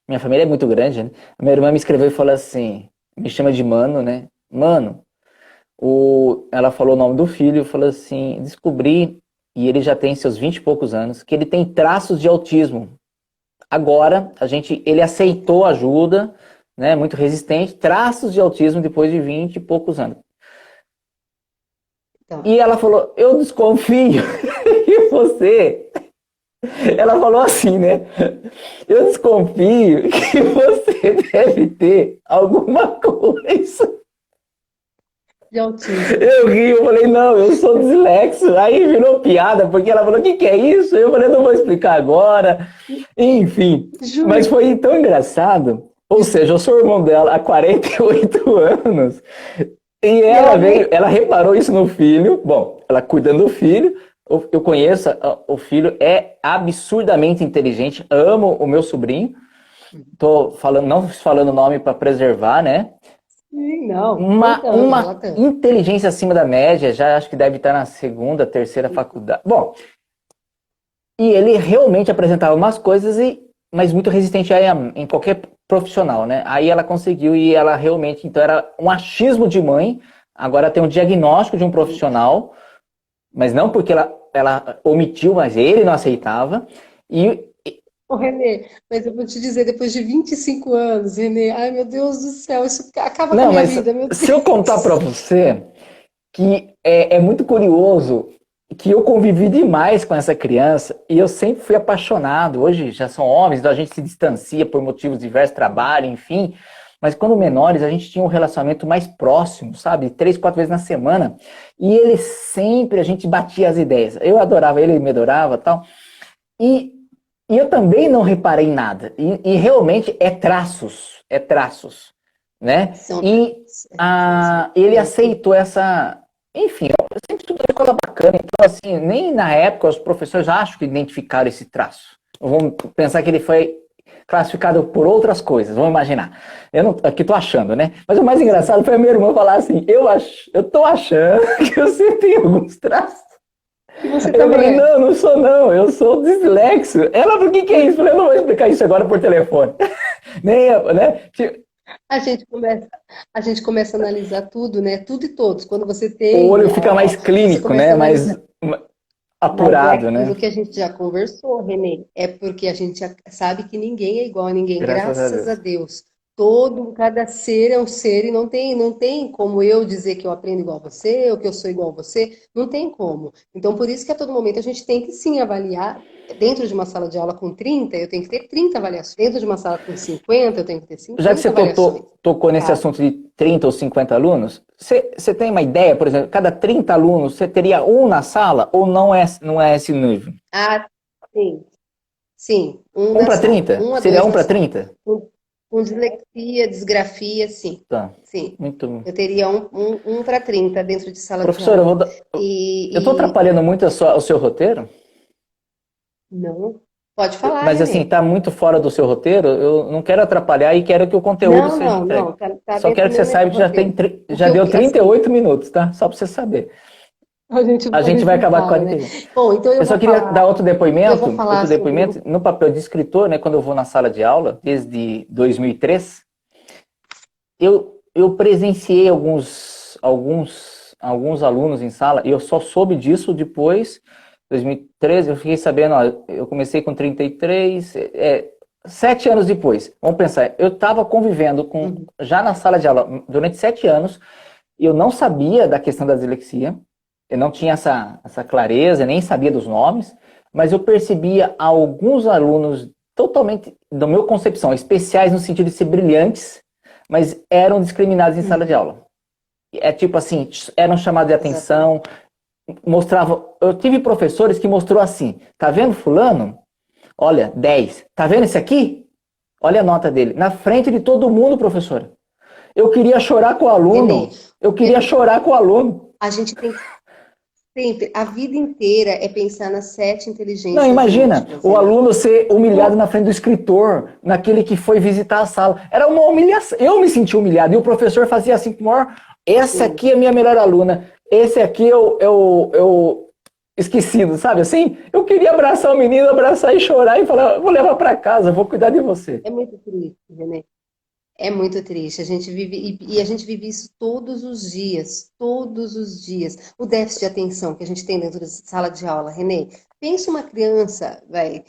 Minha família é muito grande, né? Minha irmã me escreveu e falou assim: me chama de mano, né? Mano, ela falou o nome do filho, falou assim, descobri, e ele já tem seus 20 e poucos anos, que ele tem traços de autismo. Agora, ele aceitou ajuda, né? Muito resistente, traços de autismo depois de 20 e poucos anos. Então, E ela falou, eu desconfio que você... Ela falou assim, né? Eu desconfio que você deve ter alguma coisa. de autismo. Eu ri, eu falei, não, eu sou dislexo. Aí virou piada, porque ela falou, o que que é isso? Eu falei, não vou explicar agora. Enfim, mas Juro. foi tão engraçado. Ou seja, eu sou irmão dela há 48 anos. E E ela ela reparou isso no filho. Bom, ela cuidando do filho. Eu conheço, o filho é absurdamente inteligente. Amo o meu sobrinho. Tô falando, não falando o nome para preservar, né? Sim, não, Uma relatando. inteligência acima da média, já acho que deve estar na segunda, terceira faculdade. Bom, e ele realmente apresentava umas coisas, mas muito resistente em qualquer profissional, né? Aí ela conseguiu e ela realmente, então era um achismo de mãe, agora tem um diagnóstico de um profissional, mas não porque ela omitiu, mas ele não aceitava. E Ô, Renê, mas eu vou te dizer, depois de 25 anos, Renê, ai meu Deus do céu, isso acaba com a não, minha mas vida, meu se eu contar para Deus. você que é muito curioso que eu convivi demais com essa criança e eu sempre fui apaixonado. Hoje já são homens, então a gente se distancia por motivos diversos, trabalho, enfim. Mas quando menores, a gente tinha um relacionamento mais próximo, sabe? 3, 4 vezes na semana. E ele sempre, a gente batia as ideias. Eu adorava ele, ele me adorava e tal. E, e eu também não reparei em nada. E realmente é traços, né? São, E ele aceitou essa... Enfim, eu sempre estudei uma escola bacana, então assim, nem na época os professores acham que identificaram esse traço. Vamos pensar que ele foi classificado por outras coisas, vamos imaginar. Eu não, aqui tô achando, né? Mas o mais engraçado foi a minha irmã falar assim, eu tô achando que você tem alguns traços. que você Eu também falei, é. não, não sou não, eu sou dislexo. Ela, por que é isso? Eu falei, eu não vou explicar isso agora por telefone. Nem, né? A gente começa, a gente começa a analisar tudo, né? Tudo e todos. Quando você O tem, olho fica mais você clínico, começa né? a Mais analisar. Mas é apurado, aquilo né? que a gente já conversou, Renê. É porque a gente já sabe que ninguém é igual a ninguém, Graças a graças a Deus. Deus. Cada ser é um ser e não tem como eu dizer que eu aprendo igual a você ou que eu sou igual a você. Não tem como. Então, por isso que a todo momento a gente tem que sim avaliar. Dentro de uma sala de aula com 30, eu tenho que ter 30 avaliações. Dentro de uma sala com 50, eu tenho que ter Já que 50 você avaliações. tocou nesse Sabe? assunto de 30 ou 50 alunos, você tem uma ideia, por exemplo, cada 30 alunos, você teria um na sala ou não é esse nível? Ah, sim. Sim, um Um na para sala. 30? Um a Seria dois um na para sala. 30? Com dislexia, disgrafia, sim. Tá, Sim. muito. Eu teria um para 30 dentro de sala de Professora, aula. eu estou E atrapalhando muito o seu roteiro? não. Pode falar, Mas assim, Renê. está muito fora do seu roteiro, eu não quero atrapalhar e quero que o conteúdo Não, seja não, entregue. não. Tá Só dentro quero do que você meu saiba que roteiro. O que já eu, deu assim, 38 minutos, tá? Só para você saber. a A gente vai gente acabar com fala, né? 41. Bom, então Eu só queria dar eu vou falar sobre o. no papel de escritor, né, quando eu vou na sala de aula, desde 2003, eu presenciei alguns alunos em sala, e eu só soube disso depois, 2013, eu fiquei sabendo, ó, eu comecei com 33, 7 anos depois. Vamos pensar, eu estava convivendo Uhum. já na sala de aula durante 7 anos, e eu não sabia da questão da dislexia, eu não tinha essa clareza, nem sabia dos nomes, mas eu percebia alguns alunos totalmente, da minha concepção, especiais no sentido de ser brilhantes, mas eram discriminados em sala de Uhum. aula. É tipo assim, eram chamados de Exatamente. atenção, mostrava. Eu tive professores que mostrou assim, tá vendo fulano? Olha, 10. Tá vendo esse aqui? Olha a nota dele. Na frente de todo mundo, professora. Eu queria chorar com o Renê, aluno. Eu queria chorar com o aluno. a gente tem que sempre, a vida inteira é pensar nas 7 Não, inteligências imagina múltiplas, o Renê. aluno ser humilhado na frente do escritor, naquele que foi visitar a sala. Era uma humilhação. Eu me senti humilhado. E o professor fazia assim com o maior. Essa Sim. aqui é a minha melhor aluna. Esse aqui eu esquecido, sabe assim? Eu queria abraçar o menino, abraçar e chorar e falar: vou levar para casa, vou cuidar de você. É muito triste, Renê. É muito triste. A gente vive, e a gente vive isso todos os dias, todos os dias. O déficit de atenção que a gente tem dentro da sala de aula, Renê. Pensa uma criança, vai,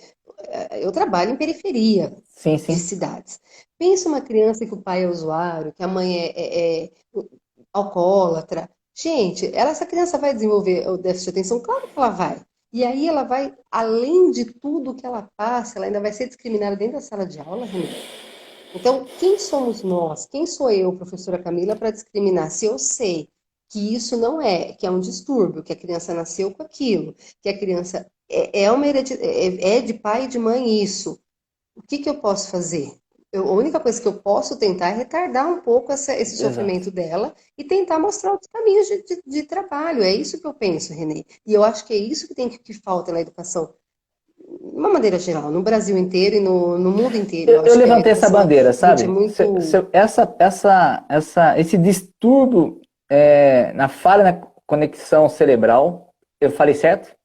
eu trabalho em periferia Sim, de sim. cidades. Pensa uma criança que o pai é usuário, que a mãe é alcoólatra. Gente, essa criança vai desenvolver o déficit de atenção? Claro que ela vai. E aí ela vai, além de tudo que ela passa, ela ainda vai ser discriminada dentro da sala de aula, Renê. Então, quem somos nós? Quem sou eu, professora Camila, para discriminar? Se eu sei que isso não é, que é um distúrbio, que a criança nasceu com aquilo, que a criança é de pai e de mãe isso, o que que eu posso fazer? A única coisa que eu posso tentar é retardar um pouco esse Exato. sofrimento dela e tentar mostrar outros caminhos de trabalho. É isso que eu penso, Renê. E eu acho que é isso que falta na educação, de uma maneira geral, no Brasil inteiro e no mundo inteiro. Eu Eu acho que a levantei essa educação, bandeira, a gente é sabe? muito. Esse distúrbio na falha na conexão cerebral, eu falei certo?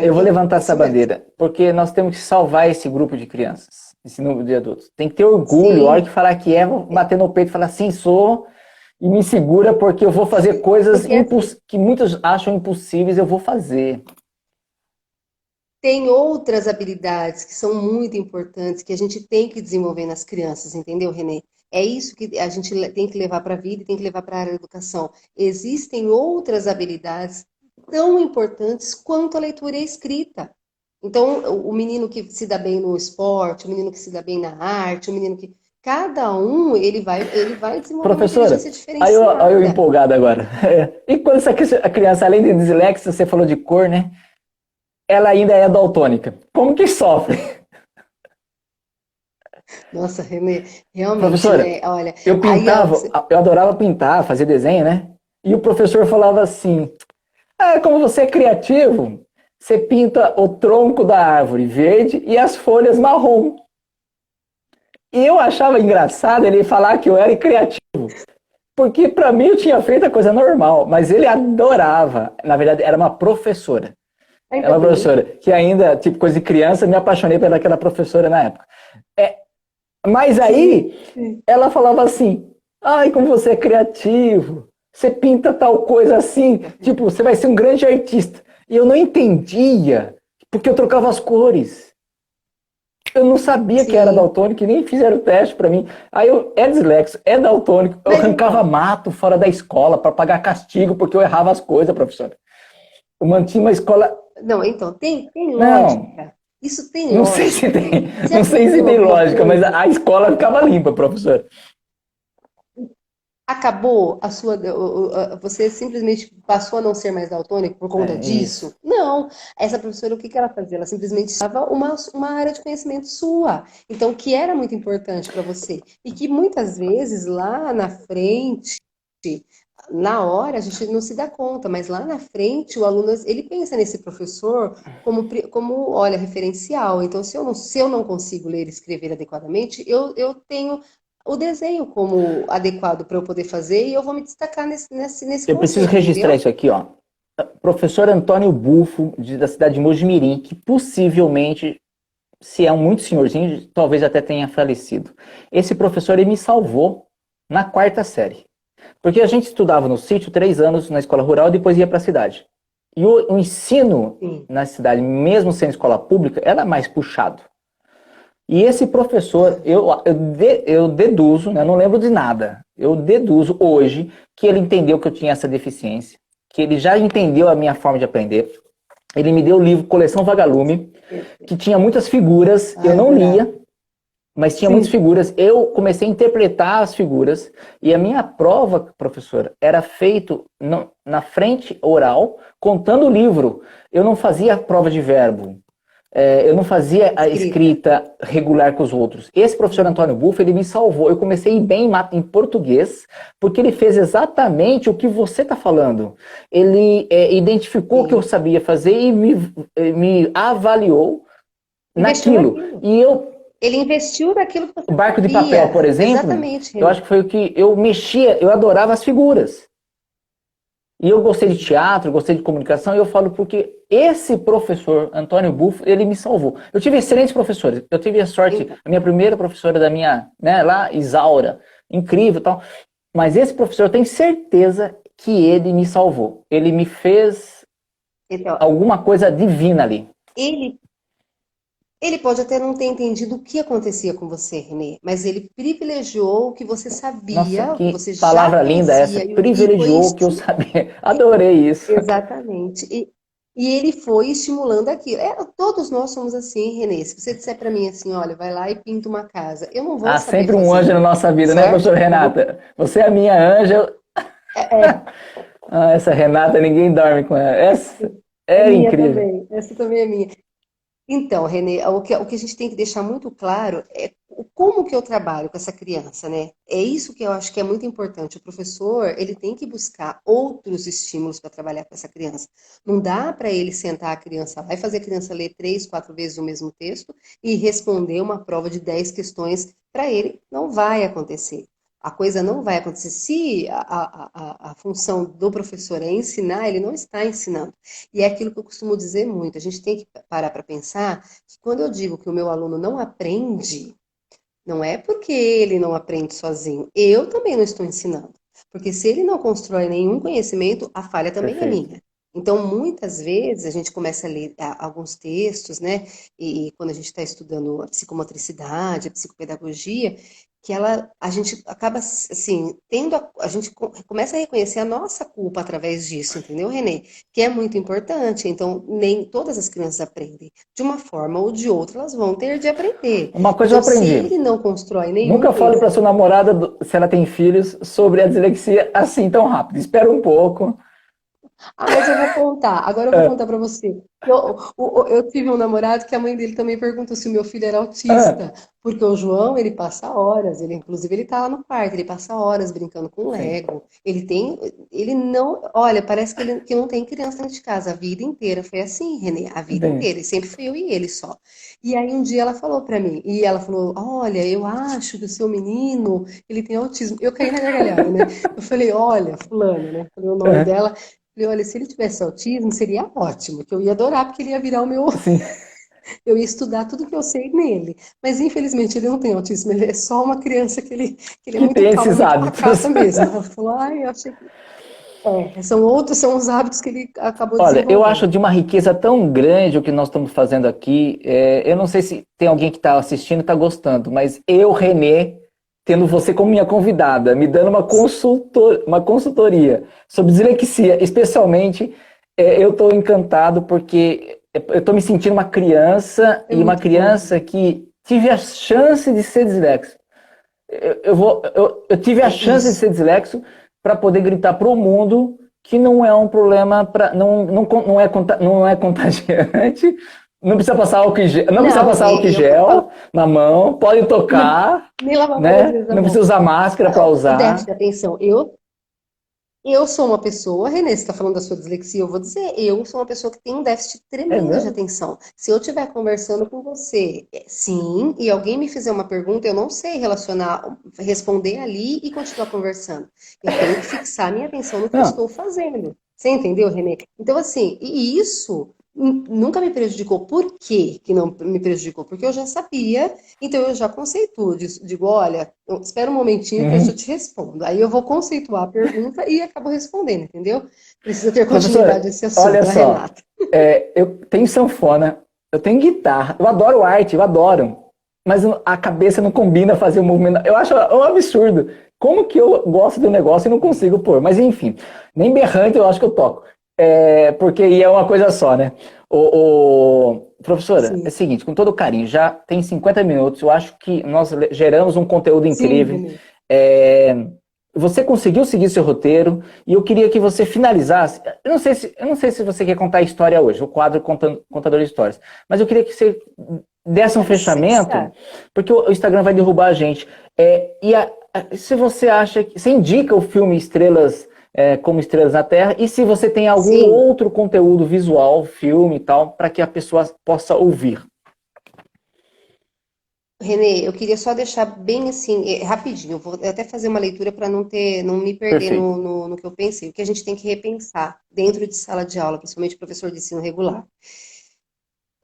Eu vou Certo, levantar essa isso mesmo. bandeira, porque nós temos que salvar esse grupo de crianças, esse número de adultos. Tem que ter orgulho, a hora que Sim, falar que é, vou bater no peito e falar sim, sou, e me segura porque eu vou fazer coisas porque assim, que muitos acham impossíveis, eu vou fazer. tem outras habilidades que são muito importantes que a gente tem que desenvolver nas crianças, entendeu, Renê? É isso que a gente tem que levar para a vida e tem que levar para a área da educação. Existem outras habilidades tão importantes quanto a leitura e a escrita. Então, o menino que se dá bem no esporte, o menino que se dá bem na arte, o menino que. Cada um, ele vai desenvolver uma Professora, inteligência aí eu diferenciada. empolgado agora. E quando a criança, além de dislexia, você falou de cor, né? Ela ainda é daltônica. Como que sofre? Nossa, Renê, realmente, Professora, né? Olha, eu aí ó, pintava, eu adorava pintar, fazer desenho, né? E o professor falava assim: ah, como você é criativo, você pinta o tronco da árvore verde e as folhas marrom. E eu achava engraçado ele falar que eu era criativo, porque para mim eu tinha feito a coisa normal, mas ele adorava. Na verdade, era uma professora. É ainda uma bem. professora que ainda, tipo, coisa de criança, me apaixonei pelaquela professora na época. É, mas Sim, aí sim. ela falava assim: ai, como você é criativo, você pinta tal coisa assim, tipo, você vai ser um grande artista. E eu não entendia, porque eu trocava as cores. Eu não sabia que era Sim. daltônico e nem fizeram o teste para mim. Aí eu, é dislexo, é daltônico. Eu Mas arrancava então, mato fora da escola para pagar castigo porque eu errava as coisas, professor. Eu mantinha uma escola. não, então, tem Não, lógica. Isso tem não sei se lógica, tem, Renê. Você não sei se aprendeu tem alguma lógica, mas coisa? a escola ficava limpa, professor. Acabou a sua. Você simplesmente passou a não ser mais daltônico por conta É isso. disso? Não. Essa professora, o que que ela fazia? Ela simplesmente dava uma área de conhecimento sua. Então, que era muito importante para você. E que muitas vezes lá na frente. Na hora a gente não se dá conta, mas lá na frente o aluno ele pensa nesse professor como olha, referencial. Então, se eu não consigo ler e escrever adequadamente, eu tenho o desenho como adequado para eu poder fazer e eu vou me destacar nesse Eu preciso conceito, registrar entendeu? isso aqui, ó. Professor Antônio Bufo, da cidade de Mojimirim, que possivelmente, se é um muito senhorzinho, talvez até tenha falecido. Esse professor ele me salvou na quarta série. Porque a gente estudava no sítio 3 anos na escola rural e depois ia para a cidade. E o ensino Sim. na cidade, mesmo sendo escola pública, era mais puxado. E esse professor, eu deduzo, né, não lembro de nada, eu deduzo hoje que ele entendeu que eu tinha essa deficiência, que ele já entendeu a minha forma de aprender. Ele me deu o livro Coleção Vagalume, que tinha muitas figuras, Ah, eu eu não adorava. lia, mas tinha muitas Sim. figuras. Eu comecei a interpretar as figuras e a minha prova, professora, era feito na frente oral, contando o livro. Eu não fazia prova de verbo. Eu não fazia a Escrita. escrita regular com os outros. Esse professor Antônio Buff, ele me salvou. Eu comecei a ir bem em português, porque ele fez exatamente o que você está falando. Ele identificou o que eu Sim. sabia fazer e me avaliou Investiu naquilo. naquilo. E eu, Ele investiu naquilo que o você barco de papel, por sabia. exemplo, Exatamente, eu acho Renê. que foi o que eu mexia, eu adorava as figuras. E eu gostei de teatro, gostei de comunicação, e eu falo porque esse professor, Antônio Buffo, ele me salvou. Eu tive excelentes professores. Eu tive a sorte, a minha primeira professora da minha, né, lá, Isaura, incrível e tal. Mas esse professor, eu tenho certeza que ele me salvou. Ele me fez Então, alguma coisa divina ali. ele, ele pode até não ter entendido o que acontecia com você, Renê, mas ele privilegiou o que você Nossa, sabia, o que que você já palavra linda essa. conhecia, e foi Privilegiou o que eu sabia. Adorei isso. exatamente. E ele foi estimulando aquilo. Todos nós somos assim, Renê. Se você disser para mim assim, olha, vai lá e pinta uma casa, eu não vou Há saber sempre um anjo na fazer, nossa vida, né, certo? professora Eu vou. Renata? Você é a minha anja. Ah, essa Renata, ninguém dorme com ela. Essa É é minha incrível. também. Essa também é minha. Então, Renê, o que a gente tem que deixar muito claro é como que eu trabalho com essa criança, né? É isso que eu acho que é muito importante. O professor, ele tem que buscar outros estímulos para trabalhar com essa criança. Não dá para ele sentar a criança lá e fazer a criança ler 3, 4 vezes o mesmo texto e responder uma prova de 10 questões para ele. Não vai acontecer. A coisa não vai acontecer. Se a função do professor é ensinar, ele não está ensinando. E é aquilo que eu costumo dizer muito. A gente tem que parar para pensar que quando eu digo que o meu aluno não aprende, não é porque ele não aprende sozinho. Eu também não estou ensinando. Porque se ele não constrói nenhum conhecimento, a falha também é Perfeito. minha. Então, muitas vezes, a gente começa a ler alguns textos, né? E quando a gente está estudando a psicomotricidade, a psicopedagogia, que a gente acaba, assim, a gente começa a reconhecer a nossa culpa através disso, entendeu, Renê? Que é muito importante. Então, nem todas as crianças aprendem. De uma forma ou de outra, elas vão ter de aprender. Uma coisa eu Então, se aprendi. ele não constrói nenhum Nunca fale para conhecimento. sua namorada, se ela tem filhos, sobre a dislexia assim tão rápido. Espera um pouco. Ah, mas eu vou contar. Agora eu vou contar para você. Eu tive um namorado que a mãe dele também perguntou se o meu filho era Ah, autista, porque o João, ele passa horas, inclusive ele tá lá no quarto, ele passa horas brincando com sim. Lego. Ele não, olha, parece que não tem criança dentro de casa a vida inteira. Foi assim, Renê, a vida Entendi. inteira. E sempre fui eu e ele só. E aí um dia ela falou para mim, e ela falou: "Olha, eu acho que o seu menino, ele tem autismo". Eu caí na gargalhada, né? Eu falei: "Olha, fulano, né? Falei o nome Ah, dela. Falei, olha, se ele tivesse autismo, seria ótimo, que eu ia adorar, porque ele ia virar o meu. sim. Eu ia estudar tudo que eu sei nele. Mas infelizmente ele não tem autismo, ele é só uma criança que ele é Que muito tem calma, esses muito hábitos. pacata mesmo. Ela falou, ai, eu achei que. São os hábitos que ele acabou Olha, eu acho desenvolvendo. de uma riqueza tão grande o que nós estamos fazendo aqui. Eu não sei se tem alguém que está assistindo e está gostando, mas eu, Renê, tendo você como minha convidada, me dando uma consultoria sobre dislexia, especialmente, eu estou encantado porque eu estou me sentindo uma criança É e uma muito bom, criança Renê. que tive a chance de ser disléxico. Eu tive a É chance de isso. ser dislexo para poder gritar para o mundo que não é um problema para não é contagiante, não precisa passar álcool gel, não precisa Não, passar álcool e eu falo, gel na mão, pode tocar, nem lavar várias né? vezes a Não mão. precisa usar máscara para O déficit usar. de atenção, eu sou uma pessoa, Renê, você está falando da sua dislexia, eu vou dizer, eu sou uma pessoa que tem um déficit É tremendo de mesmo? atenção. Se eu estiver conversando com você, sim, e alguém me fizer uma pergunta, eu não sei relacionar, responder ali e continuar conversando. Eu tenho que fixar minha atenção no que eu Não, estou fazendo. Você entendeu, Renê? Então, assim, e isso nunca me prejudicou. Por quê que não me prejudicou? Porque eu já sabia, então eu já conceituo, digo, olha, espera um momentinho que eu já uhum. te respondo. Aí eu vou conceituar a pergunta e acabo respondendo, entendeu? Precisa ter Professor, continuidade esse olha assunto, a só, Renata. eu tenho sanfona, eu tenho guitarra, eu adoro arte, eu adoro, mas a cabeça não combina fazer o movimento. Eu acho um absurdo. Como que eu gosto do negócio e não consigo pôr? Mas enfim, nem berrante eu acho que eu toco. Porque aí é uma coisa só, né? Professora, é o Sim, seguinte, com todo carinho, já tem 50 minutos, eu acho que nós geramos um conteúdo sim, incrível. Renê. É, Você conseguiu seguir seu roteiro e eu queria que você finalizasse. Eu não sei se você quer contar a história hoje, o quadro Contador de Histórias, mas eu queria que você desse um Você que fechamento, sabe. porque o Instagram vai derrubar a gente. Se você acha que. Você indica o filme Estrelas como Estrelas na Terra, e se você tem algum Sim. outro conteúdo visual, filme e tal, para que a pessoa possa ouvir. Renê, eu queria só deixar bem assim, rapidinho, eu vou até fazer uma leitura para não me perder Perfeito. no que eu pensei. O que a gente tem que repensar dentro de sala de aula, principalmente o professor de ensino regular.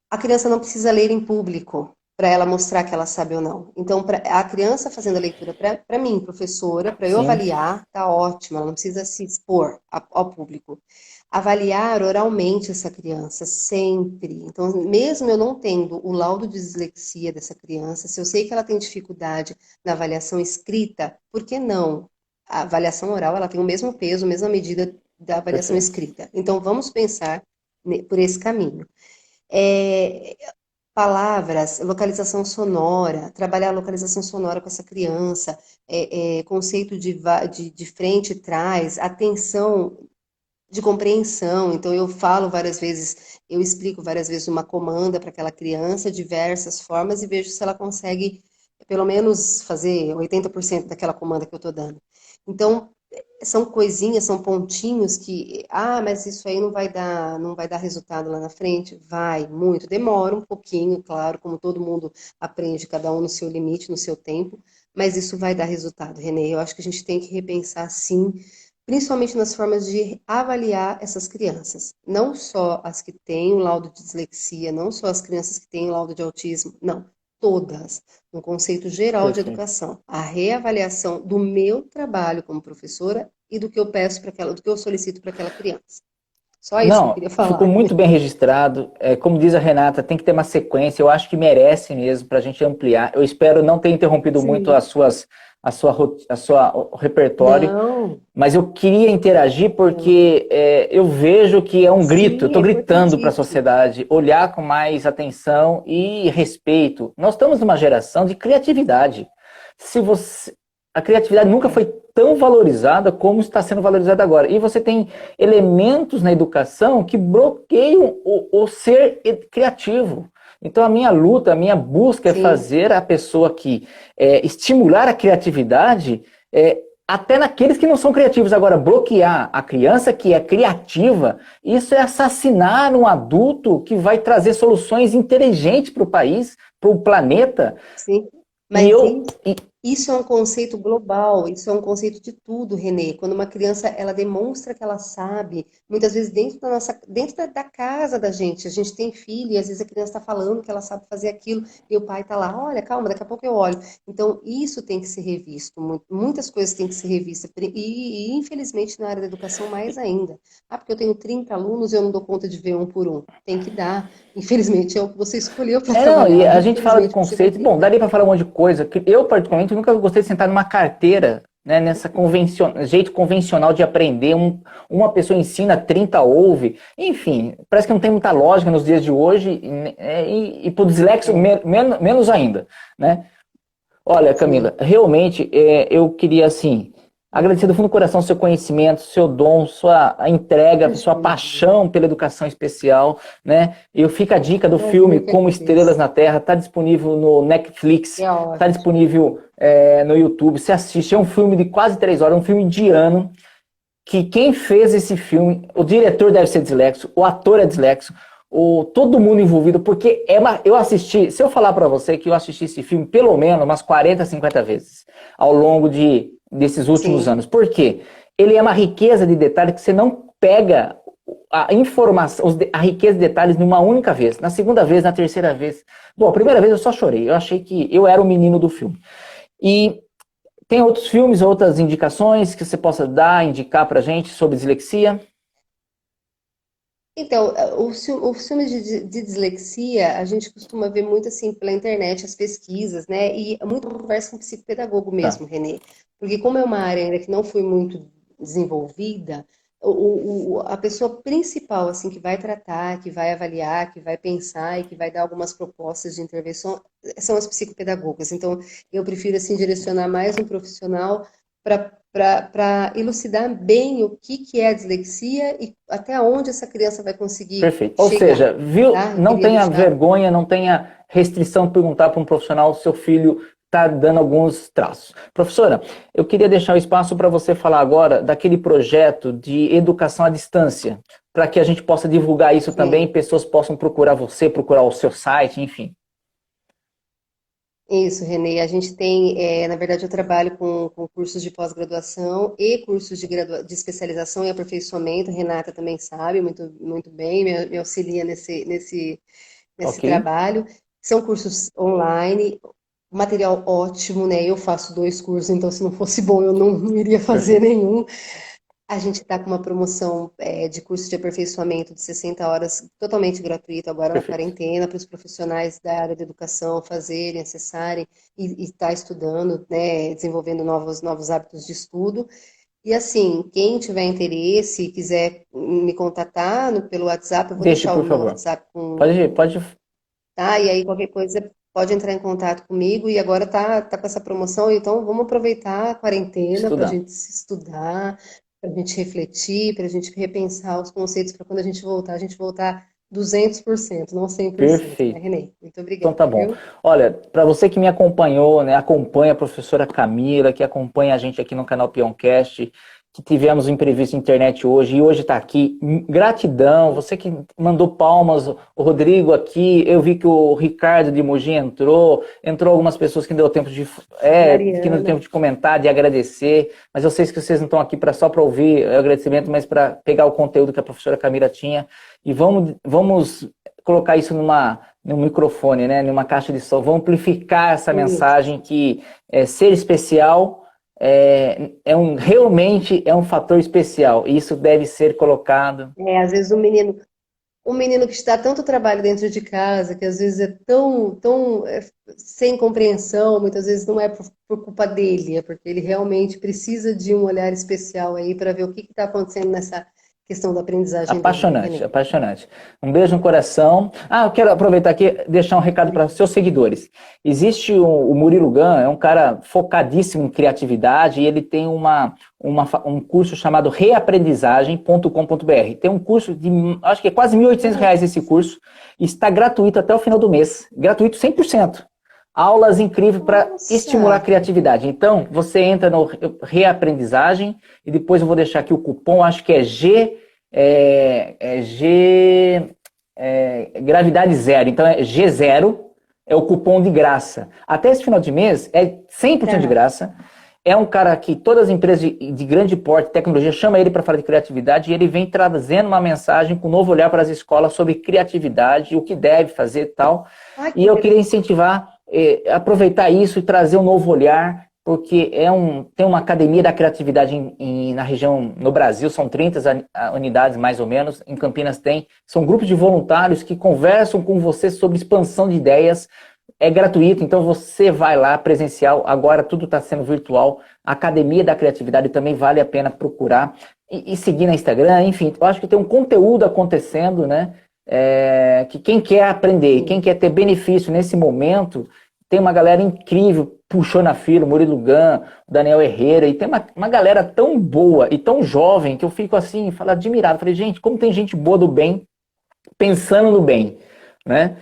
A criança não precisa ler em público para ela mostrar que ela sabe ou não. Então, a criança fazendo a leitura para mim, professora, para eu Sim, avaliar, tá ótimo, ela não precisa se expor ao público. Avaliar oralmente essa criança, sempre. Então, mesmo eu não tendo o laudo de dislexia dessa criança, se eu sei que ela tem dificuldade na avaliação escrita, por que não? A avaliação oral, ela tem o mesmo peso, a mesma medida da avaliação perfeito. escrita. Então, vamos pensar por esse caminho. É, palavras, localização sonora, trabalhar a localização sonora com essa criança, conceito de frente e trás, atenção de compreensão. Então, eu falo várias vezes, eu explico várias vezes uma comanda para aquela criança, diversas formas, e vejo se ela consegue, pelo menos, fazer 80% daquela comanda que eu estou dando. Então, são coisinhas, são pontinhos que, mas isso aí não vai dar resultado lá na frente. Vai, muito, demora um pouquinho, claro, como todo mundo aprende, cada um no seu limite, no seu tempo, mas isso vai dar resultado, Renê. Eu acho que a gente tem que repensar, sim, principalmente nas formas de avaliar essas crianças. Não só as que têm o laudo de dislexia, não só as crianças que têm o laudo de autismo, não, todas, no conceito geral de Perfeito. educação. A reavaliação do meu trabalho como professora e do que eu peço para aquela, do que eu solicito para aquela criança. Só isso que eu Não, queria ficou falar, muito Renê. bem registrado. Como diz a Renata, tem que ter uma sequência. Eu acho que merece mesmo para a gente ampliar. Eu espero não ter interrompido muito Sim. o repertório, Não, mas eu queria interagir não. porque eu vejo que é um grito. Eu Sim, é estou gritando para a importantíssimo. sociedade olhar com mais atenção e respeito. Nós estamos numa geração de criatividade. Se você, a criatividade nunca É, foi tão valorizada como está sendo valorizada agora. E você tem elementos na educação que bloqueiam o ser criativo. Então a minha luta, a minha busca é sim. fazer a pessoa que estimular a criatividade até naqueles que não são criativos. Agora, bloquear a criança que é criativa, isso é assassinar um adulto que vai trazer soluções inteligentes para o país, para o planeta. Sim, E mas eu, e, isso é um conceito global, isso é um conceito de tudo, Renê. Quando uma criança ela demonstra que ela sabe, muitas vezes dentro da casa da gente, a gente tem filho e às vezes a criança está falando que ela sabe fazer aquilo e o pai está lá, olha, calma, daqui a pouco eu olho. Então isso tem que ser revisto, muitas coisas têm que ser revistas e infelizmente na área da educação mais ainda. Porque eu tenho 30 alunos e eu não dou conta de ver um por um. Tem que dar. Infelizmente é o que você escolheu para não, e trabalhar. a gente fala de Infelizmente você vai conceito. ter que Bom, dar. daria para falar um monte de coisa. Que eu, particularmente, nunca gostei de sentar numa carteira, né, nessa jeito convencional de aprender. Uma pessoa ensina, 30 ouve. Enfim, parece que não tem muita lógica nos dias de hoje. E para o dislexo, É, menos ainda. Né? Olha, sim. Camila, realmente eu queria, assim, agradecer do fundo do coração seu conhecimento, seu dom, sua entrega, sua Imagina, paixão pela educação especial, né? Eu fica a dica do filme imagina que Como Estrelas agradeço. na Terra, está disponível no Netflix, É está ótimo. disponível no YouTube, você assiste, é um filme de quase 3 horas, um filme indiano, que quem fez esse filme, o diretor deve ser dislexo, o ator é dislexo, todo mundo envolvido, porque eu assisti, se eu falar para você que eu assisti esse filme pelo menos umas 40, 50 vezes ao longo desses últimos Sim. anos. Por quê? Ele é uma riqueza de detalhes que você não pega a informação, a riqueza de detalhes numa única vez. Na segunda vez, na terceira vez. Bom, a primeira vez eu só chorei. Eu achei que eu era o menino do filme. E tem outros filmes, outras indicações que você possa dar, indicar pra gente sobre dislexia? Então, os filmes de dislexia, a gente costuma ver muito assim pela internet, as pesquisas, né? E muito conversa com psicopedagogo Tá. mesmo, Renê. Porque como é uma área ainda que não foi muito desenvolvida, a pessoa principal, assim, que vai tratar, que vai avaliar, que vai pensar e que vai dar algumas propostas de intervenção, são as psicopedagogas. Então, eu prefiro, assim, direcionar mais um profissional para elucidar bem o que é a dislexia e até onde essa criança vai conseguir Perfeito. Ou chegar, seja, viu, tá? Eu não queria tenha deixar. vergonha, não tenha restrição de perguntar para um profissional se seu filho está dando alguns traços. Professora, eu queria deixar o espaço para você falar agora daquele projeto de educação à distância, para que a gente possa divulgar isso também Sim. e pessoas possam procurar você, procurar o seu site, enfim. Isso, Renê. A gente tem, na verdade, eu trabalho com cursos de pós-graduação e cursos de especialização e aperfeiçoamento. A Renata também sabe muito, muito bem, me auxilia nesse Ok? trabalho. São cursos online, material ótimo, né? Eu faço dois cursos, então se não fosse bom, eu não iria fazer Perfeito. nenhum. A gente está com uma promoção de curso de aperfeiçoamento de 60 horas totalmente gratuito agora na Perfeito. quarentena para os profissionais da área da educação fazerem, acessarem e estar estudando, né, desenvolvendo novos hábitos de estudo. E assim, quem tiver interesse e quiser me contatar pelo WhatsApp, eu vou Deixe, deixar o por meu favor. WhatsApp com, Pode tá? E aí qualquer coisa pode entrar em contato comigo e agora tá com essa promoção, então vamos aproveitar a quarentena para a estudar. gente se estudar, para a gente refletir, para a gente repensar os conceitos para quando a gente voltar 200%, não 100%, né, Perfeito. Renê? Muito Então obrigada, tá bom. viu? Olha, para você que me acompanhou, né, acompanha a professora Camila, que acompanha a gente aqui no canal Peoncast, que tivemos um imprevisto na internet hoje e hoje está aqui. Gratidão, você que mandou palmas, o Rodrigo aqui, eu vi que o Ricardo de Mogi entrou algumas pessoas que não deu tempo que não deu Mariana, tempo de comentar, de agradecer, mas eu sei que vocês não estão aqui só para ouvir o agradecimento, mas para pegar o conteúdo que a professora Camila tinha e vamos colocar isso num microfone, né, numa caixa de som. Vamos amplificar essa isso. mensagem que ser especial realmente é um fator especial. E isso deve ser colocado. Às vezes um menino que está tanto trabalho dentro de casa, que às vezes é tão sem compreensão, muitas vezes não é por culpa dele, é porque ele realmente precisa de um olhar especial aí para ver o que está acontecendo nessa questão da aprendizagem dele, viu, Apaixonante, Renê? apaixonante. Um beijo no coração. Eu quero aproveitar aqui e deixar um recado para seus seguidores. Existe o Murilo Gun, é um cara focadíssimo em criatividade e ele tem um curso chamado reaprendizagem.com.br. Tem um curso de, acho que é quase R$ 1.800 esse curso, e está gratuito até o final do mês. Gratuito 100%. Aulas incríveis para estimular a Nossa! criatividade. Então, você entra no reaprendizagem e depois eu vou deixar aqui o cupom, acho que é gravidade zero. Então é G0, é o cupom de graça. Até esse final de mês é 100% de Tá. graça. É um cara que todas as empresas de grande porte, tecnologia, chama ele para falar de criatividade e ele vem trazendo uma mensagem com um novo olhar para as escolas sobre criatividade, o que deve fazer e tal. Ai, E que eu queria interessante. incentivar, aproveitar isso e trazer um novo olhar, porque tem uma academia da criatividade na região, no Brasil, são 30 unidades mais ou menos, em Campinas tem, são grupos de voluntários que conversam com você sobre expansão de ideias, é gratuito, então você vai lá presencial, agora tudo está sendo virtual, a Academia da Criatividade também vale a pena procurar e seguir no Instagram, enfim, eu acho que tem um conteúdo acontecendo, né, que quem quer aprender, quem Sim. quer ter benefício nesse momento, tem uma galera incrível, puxou na fila, o Murilo Gun, o Daniel Herrera, e tem uma galera tão boa e tão jovem que eu fico assim, admirado, falei, gente, como tem gente boa do bem, pensando no bem, né?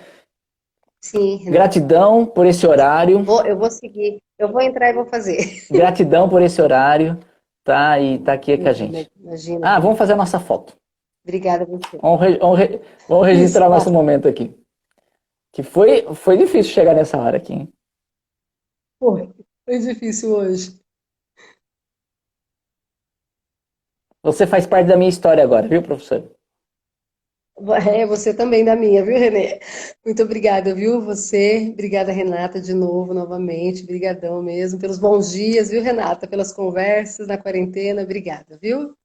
Sim, Renê. Gratidão por esse horário, Eu vou seguir. Eu vou entrar e vou fazer. gratidão por esse horário, tá? E tá aqui com a gente. Imagina, Renê. Vamos fazer a nossa foto. Obrigada a você. Vamos Isso, registrar nosso ó. momento aqui. Que foi difícil chegar nessa hora aqui, hein? Foi difícil hoje. Você faz parte da minha história agora, viu, professor? Você também da minha, viu, Renê? Muito obrigada, viu, você. Obrigada, Renata, de novo, novamente. Obrigadão mesmo pelos bons dias, viu, Renata? Pelas conversas na quarentena. Obrigada, viu?